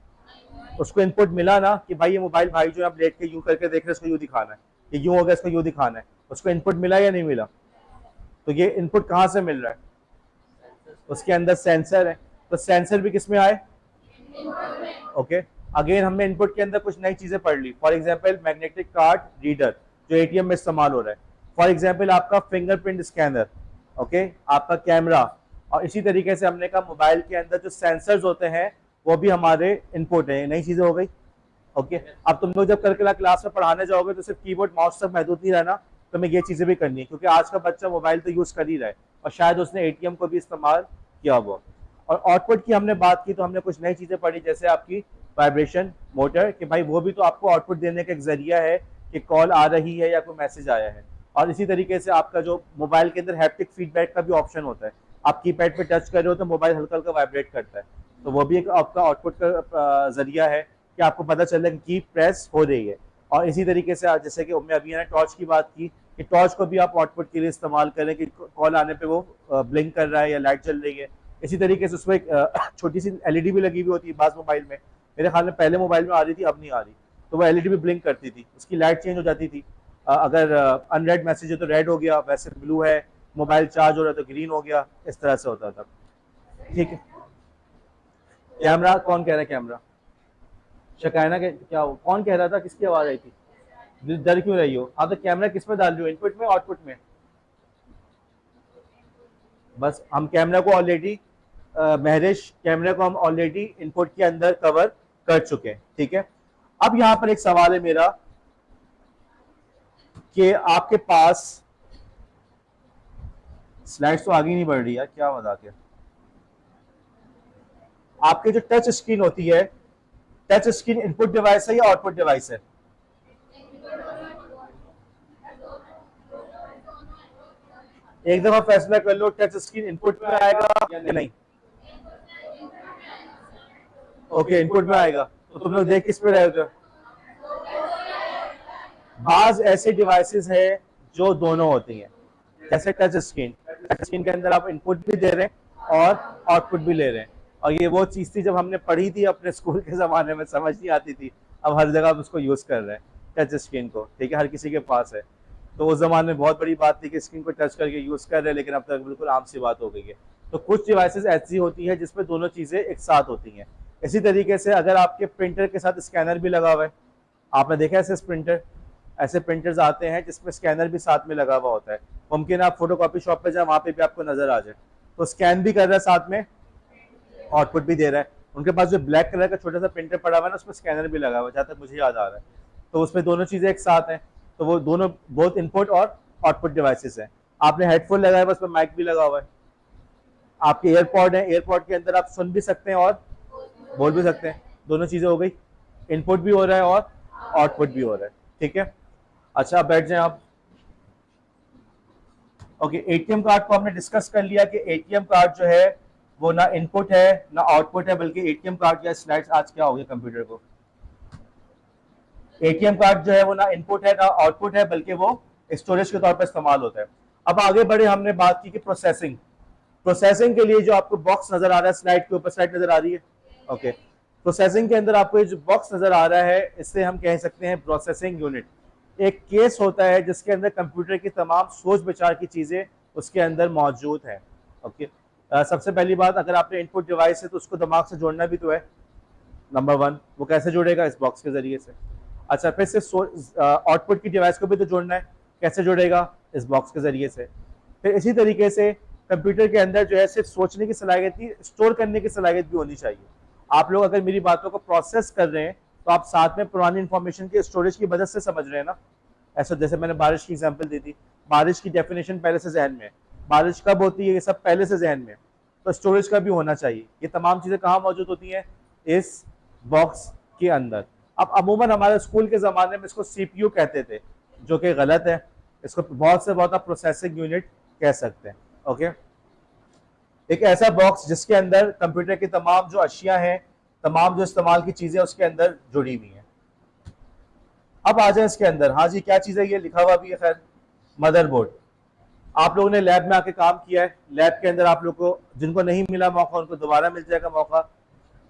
उसको इनपुट मिला ना कि भाई ये मोबाइल भाई जो आप लेट के यूं करके देख रहे हैं, इसको यूं दिखाना है, ये यूं हो गया, इसको यूं दिखाना है, उसको इनपुट मिला या नहीं मिला? तो ये इनपुट कहाँ से मिल रहा है? उसके अंदर सेंसर है, तो सेंसर भी किस में आए? ओके, अगेन हमने इनपुट के अंदर कुछ नई चीजें पढ़ ली। For example magnetic card reader जो एटीएम में इस्तेमाल हो रहा है, फॉर एग्जांपल आपका फिंगरप्रिंट स्कैनर, ओके, आपका कैमरा, और इसी तरीके से हमने कहा मोबाइल के अंदर जो सेंसर्स होते हैं वो भी हमारे इनपुट है। नई चीजें हो गई। ओके, अब तुम लोग जब कल क्लास में पढ़ाने जाओगे तो सिर्फ कीबोर्ड माउस तक महदूद नहीं रहना, तुम्हें ये चीजें भी करनी है, क्योंकि आज का बच्चा मोबाइल तो यूज कर ही रहा है और शायद उसने एटीएम को भी इस्तेमाल किया हुआ। और आउटपुट की हमने बात की तो हमने कुछ नई चीजें पढ़ी, जैसे आपकी वाइब्रेशन मोटर, कि भाई वो भी तो आपको आउटपुट देने का एक जरिया है कि कॉल आ रही है या कोई मैसेज आया है। और इसी तरीके से आपका जो मोबाइल के अंदर हैप्टिक फीडबैक का भी ऑप्शन होता है, आप कीपैड पे टच कर रहे हो तो मोबाइल हल्का हल्का वाइब्रेट करता है, तो वो भी एक आपका आउटपुट का जरिया है कि आपको पता चले कि की प्रेस हो रही है। और इसी तरीके से जैसे कि मैं अभी टॉर्च की बात की कि टॉर्च को भी आप आउटपुट के लिए इस्तेमाल करें कि कॉल आने पे वो ब्लिंक कर रहा है या लाइट जल रही है। इसी तरीके से उसमें एक छोटी सी एलईडी भी लगी हुई होती है बाज़ मोबाइल में, मेरे ख्याल में पहले मोबाइल में आ रही थी, अब नहीं आ रही, तो वो एलईडी भी ब्लिंक करती थी, उसकी लाइट चेंज हो जाती थी। अगर अनरेड मैसेज है तो रेड हो गया, वैसे ब्लू है, मोबाइल चार्ज हो रहा है तो ग्रीन हो गया, इस तरह से होता था। ठीक है, कैमरा कौन कह रहा है? कैमरा शकायना के क्या हो? कौन कह रहा था? किसकी आवाज आई थी? डर क्यों रही हो? हाँ, तो कैमरा किस में डाल रही हो, इनपुट में आउटपुट में? बस हम कैमरा को ऑलरेडी महरिश, कैमरे को हम ऑलरेडी इनपुट के अंदर कवर कर चुके हैं। ठीक है, अब यहां पर एक सवाल है मेरा कि आपके पास स्लाइड्स तो आगे नहीं बढ़ रही है, क्या मजाक है। आपके जो टच स्क्रीन होती है, टच स्क्रीन इनपुट डिवाइस है या आउटपुट डिवाइस है? एक दफा फैसला कर लो, टच स्क्रीन इनपुट में आएगा या नहीं? ओके, इनपुट में आएगा। तो तुम लोग देख किस पे रहे हो? बाज ऐसे डिवाइसेस है जो दोनों होती हैं, जैसे टच स्क्रीन, टच स्क्रीन के अंदर आप इनपुट भी दे रहे हैं और आउटपुट भी ले रहे हैं। और ये वो चीज थी जब हमने पढ़ी थी अपने स्कूल के जमाने में, समझ नहीं आती थी, अब हर जगह उसको यूज कर रहे हैं टच स्क्रीन को। ठीक है, हर किसी के पास है। तो उस जमाने में बहुत बड़ी बात थी कि स्क्रीन को टच करके यूज कर रहे हैं, लेकिन अब तक बिल्कुल आम सी बात हो गई है। तो कुछ डिवाइसेस ऐसी होती है जिसमें दोनों चीजें एक साथ होती हैं। इसी तरीके से अगर आपके प्रिंटर के साथ स्कैनर भी लगा हुआ है, आपने देखा ऐसे प्रिंटर, ऐसे प्रिंटर्स आते हैं जिसमें स्कैनर भी साथ में लगा हुआ होता है, मुमकिन आप फोटो कॉपी शॉप पे जाए, वहां पे भी आपको नजर आ जाए, तो स्कैन भी कर रहा है साथ में, आउटपुट भी दे रहा है। उनके पास जो ब्लैक कलर का छोटा सा प्रिंटर पड़ा हुआ है ना, उसमें स्कैनर भी लगा हुआ है, जहाँ तक मुझे याद आ रहा है। तो उसमें दोनों चीजें एक साथ हैं, तो वो दोनों बहुत इनपुट और आउटपुट डिवाइसेस हैं। आपने हेडफोन लगाया हुआ, उसमें माइक भी लगा हुआ है। आपके एयरपॉड है, एयरपॉड के अंदर आप सुन भी सकते हैं और बोल भी सकते हैं, दोनों चीजें हो गई, इनपुट भी हो रहा है और आउटपुट भी हो रहा है। ठीक है, अच्छा बैठ जाएं आप। ओके, एटीएम कार्ड को हमने डिस्कस कर लिया कि एटीएम कार्ड जो है वो ना इनपुट है ना आउटपुट है, बल्कि एटीएम कार्ड या स्लाइड्स आज क्या हो गया कंप्यूटर को, एटीएम कार्ड जो है वो ना इनपुट है ना आउटपुट है, बल्कि वो स्टोरेज के तौर पर इस्तेमाल होता है। अब आगे बढ़े, हमने बात की कि प्रोसेसिंग, प्रोसेसिंग के लिए जो आपको बॉक्स नजर आ रहा है, स्लाइड के ऊपर स्लाइड नजर आ रही है। ओके, प्रोसेसिंग के अंदर आपको ये जो बॉक्स नजर आ रहा है, इससे हम कह सकते हैं प्रोसेसिंग यूनिट। एक केस होता है जिसके अंदर कंप्यूटर की तमाम सोच विचार की चीजें उसके अंदर मौजूद हैं। ओके, सबसे पहली बात, अगर आपने इनपुट डिवाइस है तो उसको दिमाग से जोड़ना भी तो है, नंबर वन। वो कैसे जुड़ेगा? इस बॉक्स के जरिए से। अच्छा, फिर से आउटपुट की डिवाइस को भी तो जोड़ना है, कैसे जुड़ेगा? इस बॉक्स के जरिए से। फिर इसी तरीके से कंप्यूटर के अंदर जो है सिर्फ सोचने की सलाहियत नहीं, स्टोर करने की सलाहियत भी होनी चाहिए। आप लोग अगर मेरी बातों को प्रोसेस कर रहे हैं तो आप साथ में पुरानी इंफॉर्मेशन के स्टोरेज की मदद से समझ रहे हैं ना। ऐसा जैसे मैंने बारिश की एग्जांपल दी थी, बारिश की डेफिनेशन पहले से जहन में है, बारिश कब होती है ये सब पहले से जहन में, तो स्टोरेज का भी होना चाहिए। ये तमाम चीज़ें कहाँ मौजूद होती हैं? इस बॉक्स के अंदर। अब अमूमन हमारे स्कूल के ज़माने में इसको CPU कहते थे, जो कि गलत है, इसको बहुत से बहुत आप प्रोसेसिंग यूनिट कह सकते हैं। ओके, एक ऐसा बॉक्स जिसके अंदर कंप्यूटर की तमाम जो अशिया हैं, तमाम जो इस्तेमाल की चीज़ें उसके अंदर जुड़ी हुई हैं। अब आ जाए इसके अंदर, हाँ जी क्या चीज़ है, ये लिखा हुआ भी है, खैर मदरबोर्ड। आप लोगों ने लैब में आके काम किया है, लैब के अंदर आप लोग को, जिनको नहीं मिला मौका उनको दोबारा मिल जाएगा मौका।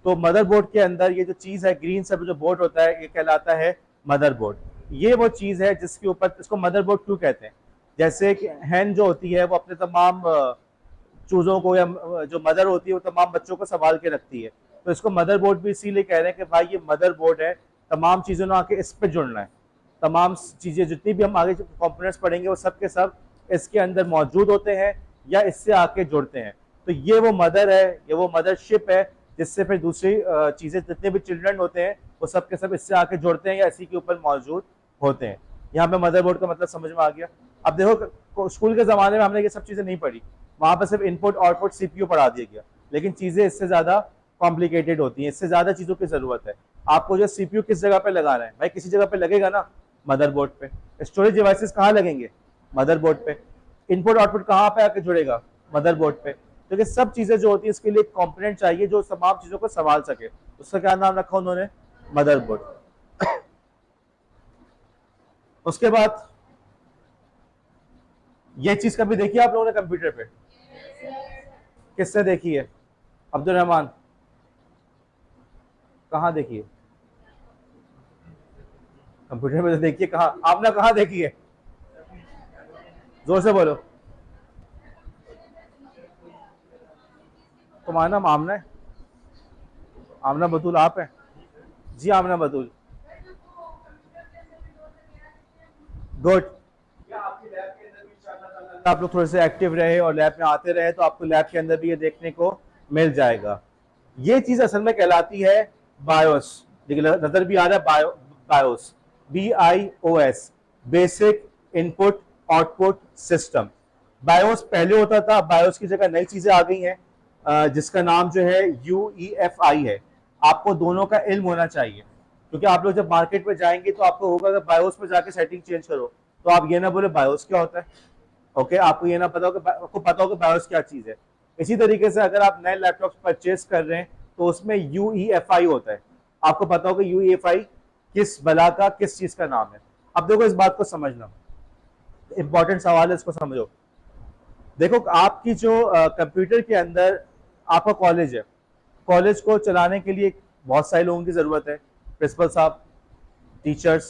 तो मदरबोर्ड के अंदर ये जो चीज़ है, ग्रीन से जो बोर्ड होता है, ये कहलाता है मदरबोर्ड। ये वो चीज़ है जिसके ऊपर, इसको मदरबोर्ड क्यों कहते हैं? जैसे कि हैन जो होती है वो अपने तमाम चूज़ों को, या जो मदर होती है वो तमाम बच्चों को संभाल के रखती है, तो इसको मदरबोर्ड भी इसीलिए कह रहे हैं कि भाई ये मदरबोर्ड है, तमाम चीज़ों ने आके इस पे जुड़ना है, तमाम चीज़ें जितनी भी हम आगे कंपोनेंट्स पढ़ेंगे वो सब के सब इसके अंदर मौजूद होते हैं। या इससे आके जुड़ते हैं। तो ये वो मदर है, ये वो मदरशिप है जिससे फिर दूसरी चीजें, जितने भी चिल्ड्रन होते हैं वो सब के सब इससे आके जुड़ते हैं या इसी के ऊपर मौजूद होते हैं। यहाँ पे मदरबोर्ड का मतलब समझ में आ गया। अब देखो स्कूल के जमाने में हमने ये सब चीजें नहीं पढ़ी, वहां पर सिर्फ इनपुट आउटपुट सीपीयू पढ़ा दिया गया, लेकिन चीजें इससे ज्यादा कॉम्प्लिकेटेड होती हैं, इससे ज्यादा चीजों की जरूरत है। आपको जो सीपीयू किस जगह पे लगाना है भाई, किसी जगह पे लगेगा ना, मदरबोर्ड पे। स्टोरेज डिवाइसेस कहाँ लगेंगे, मदरबोर्ड पे। इनपुट आउटपुट कहाँ पे आके जुड़ेगा, मदरबोर्ड पे। तो ये सब चीजें जो होती है इसके लिए कंपोनेंट चाहिए जो तमाम चीजों को संभाल सके, उसका क्या नाम रखा उन्होंने, मदरबोर्ड। उसके बाद ये चीज कभी देखी है आप लोगों ने कंप्यूटर पे, किसने देखी है, अब्दुल रहमान, कहाँ देखी है, कंप्यूटर में तो देखिए, कहाँ आपने, कहाँ देखी है, जोर से बोलो। तुम्हारा नाम आमना है, आमना बतूल आप हैं, जी आमना बतूल, गुड। आप लोग थोड़े से एक्टिव रहे और लैब में आते रहे तो आपको लैब के अंदर भी ये देखने को मिल जाएगा। ये चीज असल में कहलाती है बायोस, नजर भी आ रहा है, BIOS, BIOS, basic input output system. BIOS पहले होता था, बायोस की जगह नई चीजें आ गई हैं जिसका नाम जो है UEFI है। आपको दोनों का इल्म होना चाहिए, क्योंकि आप लोग जब मार्केट में जाएंगे तो आपको होगा कि बायोस में जाके सेटिंग चेंज करो, तो आप ये ना बोले बायोस क्या होता है, ओके आपको ये ना पता हो कि आपको पता हो कि बायोस क्या चीज है। इसी तरीके से अगर आप नए लैपटॉप परचेज कर रहे हैं तो उसमें UEFI होता है, आपको पता हो कि UEFI किस बला का, किस चीज का नाम है। अब देखो इस बात को समझना, इंपॉर्टेंट सवाल है, इसको समझो। देखो आपकी जो कंप्यूटर के अंदर आपका कॉलेज है, कॉलेज को चलाने के लिए बहुत सारे लोगों की जरूरत है, प्रिंसिपल साहब, टीचर्स,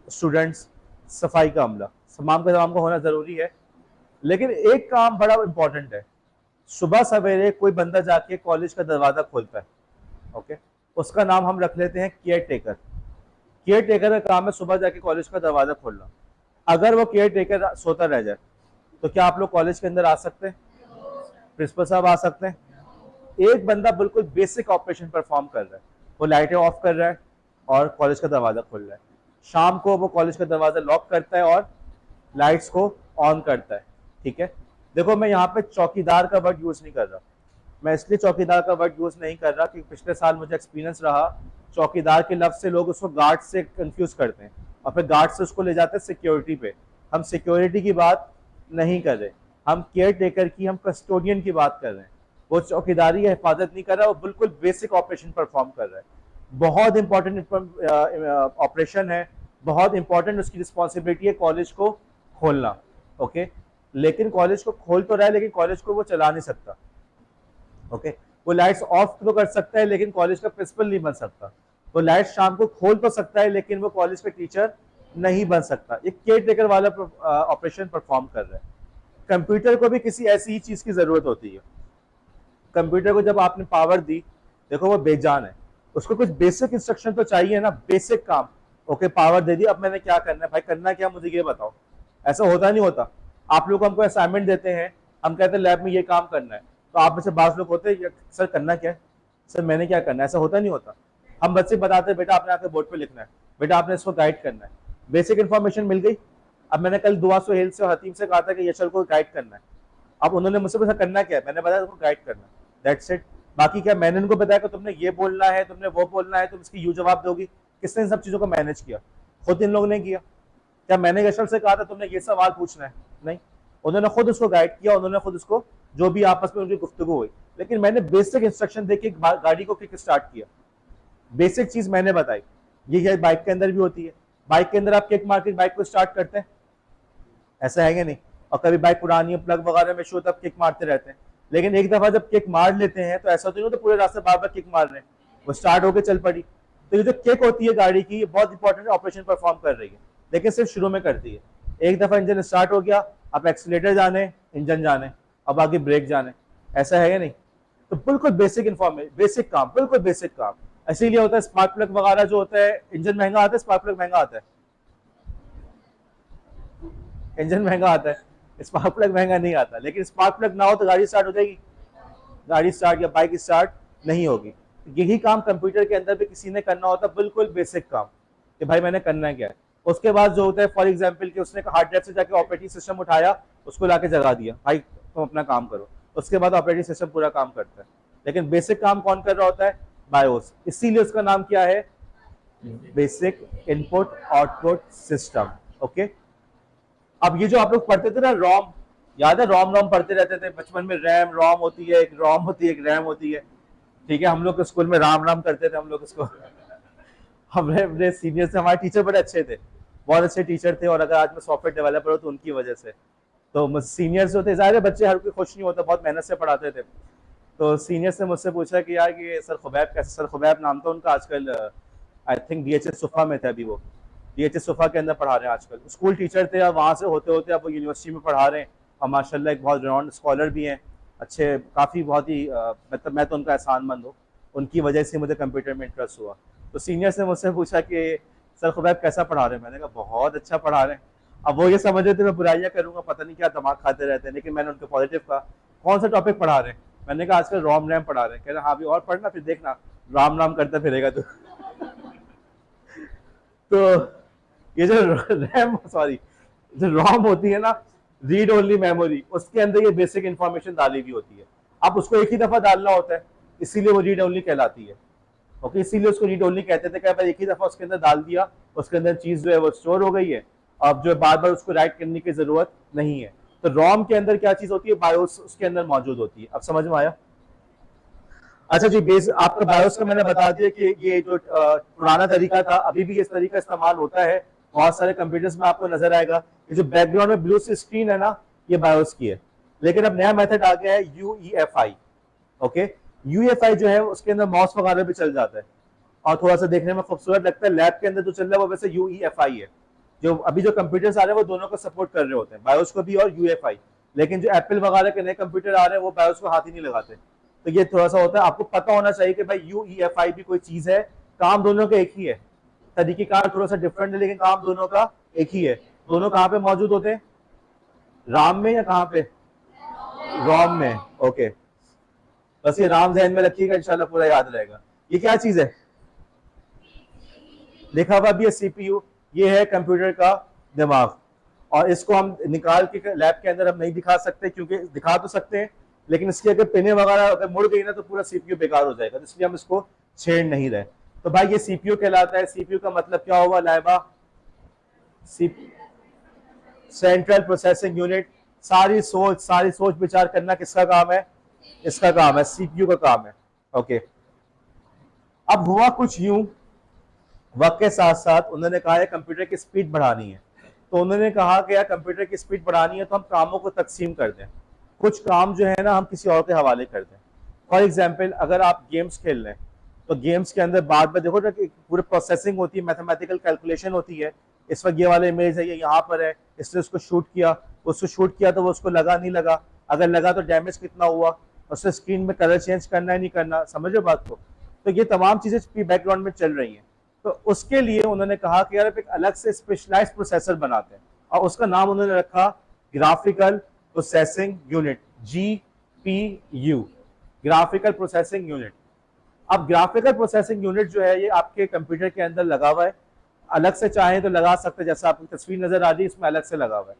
स्टूडेंट्स, सफाई का अमला, तमाम का तमाम का होना जरूरी है। लेकिन एक काम बड़ा इंपॉर्टेंट है, सुबह सवेरे कोई बंदा जाके कॉलेज का दरवाजा खोलता है, ओके, उसका नाम हम रख लेते हैं केयर टेकर। केयर टेकर का काम है सुबह जाके कॉलेज का दरवाजा खोलना। अगर वो केयर टेकर सोता रह जाए तो क्या आप लोग कॉलेज के अंदर आ सकते हैं, प्रिंसिपल साहब आ सकते हैं। एक बंदा बिल्कुल बेसिक ऑपरेशन परफॉर्म कर रहा है, वो लाइटें ऑफ कर रहा है और कॉलेज का दरवाजा खोल रहा है। शाम को वो कॉलेज का दरवाजा लॉक करता है और लाइट्स को ऑन करता है, ठीक है। देखो मैं यहाँ पे चौकीदार का वर्ड यूज नहीं कर रहा, मैं इसलिए चौकीदार का वर्ड यूज नहीं कर रहा कि पिछले साल मुझे एक्सपीरियंस रहा, चौकीदार के लफ्ज से लोग उसको गार्ड से कंफ्यूज करते हैं और फिर गार्ड से उसको ले जाते हैं सिक्योरिटी पे। हम सिक्योरिटी की बात नहीं कर रहे, हम केयर टेकर की, हम कस्टोडियन की बात कर रहे हैं। वो चौकीदारी या हिफाजत नहीं कर रहा, वो बिल्कुल बेसिक ऑपरेशन परफॉर्म कर रहा है। बहुत इंपॉर्टेंट ऑपरेशन है, बहुत इंपॉर्टेंट उसकी रिस्पॉन्सिबिलिटी है कॉलेज को खोलना, ओके। लेकिन कॉलेज को खोल तो रहा है लेकिन कॉलेज को वो चला नहीं सकता, ओके। वो लाइट्स ऑफ तो कर सकता है लेकिन कॉलेज का प्रिंसिपल नहीं बन सकता। वो लाइट शाम को खोल तो सकता है लेकिन वो कॉलेज का टीचर नहीं बन सकता। ये केयर टेकर वाला ऑपरेशन परफॉर्म कर रहा है। कंप्यूटर को भी किसी ऐसी ही चीज की जरूरत होती है। कंप्यूटर को जब आपने पावर दी, देखो वो बेजान है, उसको कुछ बेसिक इंस्ट्रक्शन तो चाहिए ना, बेसिक काम। ओके पावर दे दी, अब मैंने क्या करना है भाई, करना क्या मुझे ये बताओ। ऐसा होता नहीं होता। आप लोग हमको असाइनमेंट देते हैं, हम कहते हैं लैब में ये काम करना है, तो आप में से बात लोग होते हैं सर करना क्या है, सर मैंने क्या करना है, ऐसा होता नहीं होता। हम बच्चे बताते हैं बेटा आपने आके बोर्ड पे लिखना है, बेटा आपने इसको गाइड करना है। बेसिक इन्फॉर्मेशन मिल गई। अब मैंने कल दुआ सुहेल से और हतीम से कहा था कि यशल को गाइड करना है। अब उन्होंने मुझसे पूछा करना क्या है, मैंने बताया उसको गाइड करना, दैट्स इट। बाकी क्या मैंने उनको बताया कि तुमने ये बोलना है, तुमने वो बोलना है, तुम इसकी यू जवाब दोगी। किसने इन सब चीजों को मैनेज किया, खुद इन लोगों ने किया। क्या मैंने यशल से कहा था तुमने ये सवाल पूछना है, नहीं, उन्होंने खुद उसको गाइड किया, उन्होंने खुद उसको जो भी आपस में उनकी गुफ्तगू हुई। लेकिन मैंने बेसिक इंस्ट्रक्शन देके गाड़ी को किक स्टार्ट किया, बेसिक चीज मैंने बताई। ये बाइक के अंदर भी होती है, बाइक के अंदर आप किक मार के बाइक को स्टार्ट करते हैं, ऐसा है क्या नहीं। और कभी बाइक पुरानी है, प्लग वगैरह में शो तब किक मारते रहते हैं। लेकिन एक दफा जब किक मार लेते हैं तो ऐसा तो नहीं तो पूरे रास्ते बार बार किक मार रहे हैं, वो स्टार्ट होकर चल पड़ी। तो ये जो किक होती है गाड़ी की, ये बहुत इंपॉर्टेंट ऑपरेशन परफॉर्म कर रही है, लेकिन सिर्फ शुरू में करती है। एक दफा इंजन स्टार्ट हो गया, अब एक्सीलेटर जाने, इंजन जाने, अब आगे ब्रेक जाने, ऐसा है या नहीं। तो बिल्कुल बेसिक इन्फॉर्मेशन, बेसिक काम, बिल्कुल बेसिक काम। इसीलिए होता है स्पार्क प्लग वगैरह जो होता है, इंजन महंगा आता है, स्पार्क प्लग महंगा आता है, इंजन महंगा आता है। स्पार्क प्लग महंगा नहीं आता, लेकिन स्पार्क प्लग ना हो तो गाड़ी स्टार्ट हो जाएगी? गाड़ी स्टार्ट या बाइक स्टार्ट नहीं होगी। यही काम कंप्यूटर के अंदर भी किसी ने करना होता, बिल्कुल बेसिक काम कि भाई मैंने करना क्या है। उसके बाद जो होता है फॉर एग्जाम्पल कि उसने हार्ड ड्राइव से जाके ऑपरेटिंग सिस्टम उठाया, उसको लाके जगा दिया, भाई तुम अपना काम करो। उसके बाद ऑपरेटिंग सिस्टम पूरा काम करता है, लेकिन बेसिक काम कौन कर रहा होता है? बायोस। इसीलिए उसका नाम क्या है? Basic input output system. Okay, अब ये जो आप लोग पढ़ते थे ना रोम, याद है रोम रोम पढ़ते रहते थे बचपन में? रैम रोम होती है, एक रोम होती है, एक रैम होती है, ठीक है। हम लोग स्कूल में राम राम करते थे हम लोग इसको। हमारे सीनियर से, हमारे टीचर बड़े अच्छे थे, बहुत अच्छे टीचर थे, और अगर आज मैं सॉफ्टवेयर डेवलपर हूँ तो उनकी वजह से। तो सीनियर होते, ज़ाहिर है बच्चे हर कोई खुश नहीं होता, बहुत मेहनत से पढ़ाते थे। तो सीनियर से मुझसे पूछा कि यार ये सर खुबैब कैसे, सर खुबैब नाम था उनका, आजकल आई थिंक DHS सुफा में थे, अभी वो DHS सुफा के अंदर पढ़ा रहे हैं आजकल। स्कूल टीचर थे, और वहाँ से होते होते अब वो यूनिवर्सिटी में पढ़ा रहे हैं, और माशाल्लाह एक बहुत रिनाउंड स्कॉलर भी हैं, अच्छे काफ़ी, बहुत ही मतलब मैं तो उनका एहसानमंद हूँ, उनकी वजह से मुझे कंप्यूटर में इंटरेस्ट हुआ। तो सीनियर से मुझसे पूछा कि सर खुबैब कैसा पढ़ा रहे हैं? मैंने कहा बहुत अच्छा पढ़ा रहे हैं। अब वो ये समझ रहे थे मैं बुराइयाँ करूँगा, पता नहीं क्या दिमाग खाते रहते हैं, लेकिन मैंने उनको पॉजिटिव कहा। कौन सा टॉपिक पढ़ा रहे हैं? मैंने कहा आजकल रोम रैम पढ़ा रहे हैं। कह रहे हाँ भी और पढ़ना, फिर देखना राम राम करता फिरेगा तू। तो ये जो रैम, सॉरी, जो रोम होती है ना, रीड ओनली मेमोरी, उसके अंदर ये बेसिक इंफॉर्मेशन डाली हुई होती है। अब उसको एक ही दफा डालना होता है, इसीलिए वो रीड ओनली कहलाती है। ओके, इसीलिए उसको रीड ओनली कहते थे कि भाई एक ही दफा उसके अंदर डाल दिया, उसके अंदर चीज जो है वो स्टोर हो गई है, अब जो है बार बार उसको राइट करने की जरूरत नहीं है। तो रोम के अंदर क्या चीज होती है? बायोस उसके अंदर मौजूद होती है। अब समझ में आया? अच्छा जी, बेस आपका बायोस का मैंने बता दिया कि ये जो पुराना तरीका था, अभी भी इस तरीका इस्तेमाल होता है, बहुत सारे कंप्यूटर्स में आपको नजर आएगा। ये जो बैकग्राउंड में ब्लू सी स्क्रीन है ना, ये बायोस की है। लेकिन अब नया मेथड आ गया है UEFI। ओके, UEFI जो है उसके अंदर माउस वगैरह भी चल जाता है, और थोड़ा सा देखने में खूबसूरत लगता है। लैब के अंदर जो चल रहा है वो वैसे UEFI है। जो अभी जो कंप्यूटर्स आ रहे हैं वो दोनों को सपोर्ट कर रहे होते हैं, बायोस को भी और UEFI। लेकिन जो एप्पल वगैरह के नए कंप्यूटर आ रहे हैं वो बायोस को हाथ ही नहीं लगाते। तो ये थोड़ा सा होता है, आपको पता होना चाहिए कि भाई UEFI भी कोई चीज है, काम दोनों का एक ही है, तरीकेकार थोड़ा सा डिफरेंट है, लेकिन काम दोनों का एक ही है। दोनों कहाँ पे मौजूद होते हैं? राम में या कहाँ पे? रोम में। ओके, बस ये राम जहन में रखिएगा, इंशाल्लाह पूरा याद रहेगा। ये क्या चीज है? लिखा हुआ भी है CPU, ये है कंप्यूटर का दिमाग। और इसको हम निकाल के लैब के अंदर हम नहीं दिखा सकते, क्योंकि दिखा तो सकते हैं लेकिन इसकी अगर पिने वगैरह अगर मुड़ गई ना तो पूरा CPU बेकार हो जाएगा, तो इसलिए हम इसको छेड़ नहीं रहे। तो भाई ये CPU कहलाता है। CPU का मतलब क्या हुआ लाइबा? Central processing unit. सारी सोच विचार करना किसका काम है? इसका काम है, CPU का काम है। ओके, अब हुआ कुछ यूं, वक्त के साथ साथ उन्होंने कहा है कंप्यूटर की स्पीड बढ़ानी है। तो उन्होंने कहा कि यार कंप्यूटर की स्पीड बढ़ानी है तो हम कामों को तकसीम कर दें, कुछ काम जो है ना हम किसी और के हवाले कर दें। फॉर एग्जाम्पल अगर आप गेम्स खेल रहे हैं तो गेम्स के अंदर बाद में देखो ना कि पूरी प्रोसेसिंग होती है, मैथमेटिकल कैलकुलेशन होती है। इस वक्त ये वाला इमेज है, ये यहाँ पर है, इसने उसको शूट किया तो वो उसको लगा नहीं लगा, अगर लगा तो डैमेज कितना हुआ, उससे स्क्रीन में कलर चेंज करना है नहीं करना, समझो बात को। तो ये तमाम चीजें बैकग्राउंड में चल रही हैं। तो उसके लिए उन्होंने कहा कि यार एक अलग से स्पेशलाइज्ड प्रोसेसर बनाते हैं, और उसका नाम उन्होंने रखा graphical processing unit, GPU, graphical processing unit. अब ग्राफिकल प्रोसेसिंग यूनिट जो है ये आपके कंप्यूटर के अंदर लगा हुआ है, अलग से चाहें तो लगा सकते हैं, जैसा आपकी तस्वीर नजर आ रही है इसमें अलग से लगा हुआ है।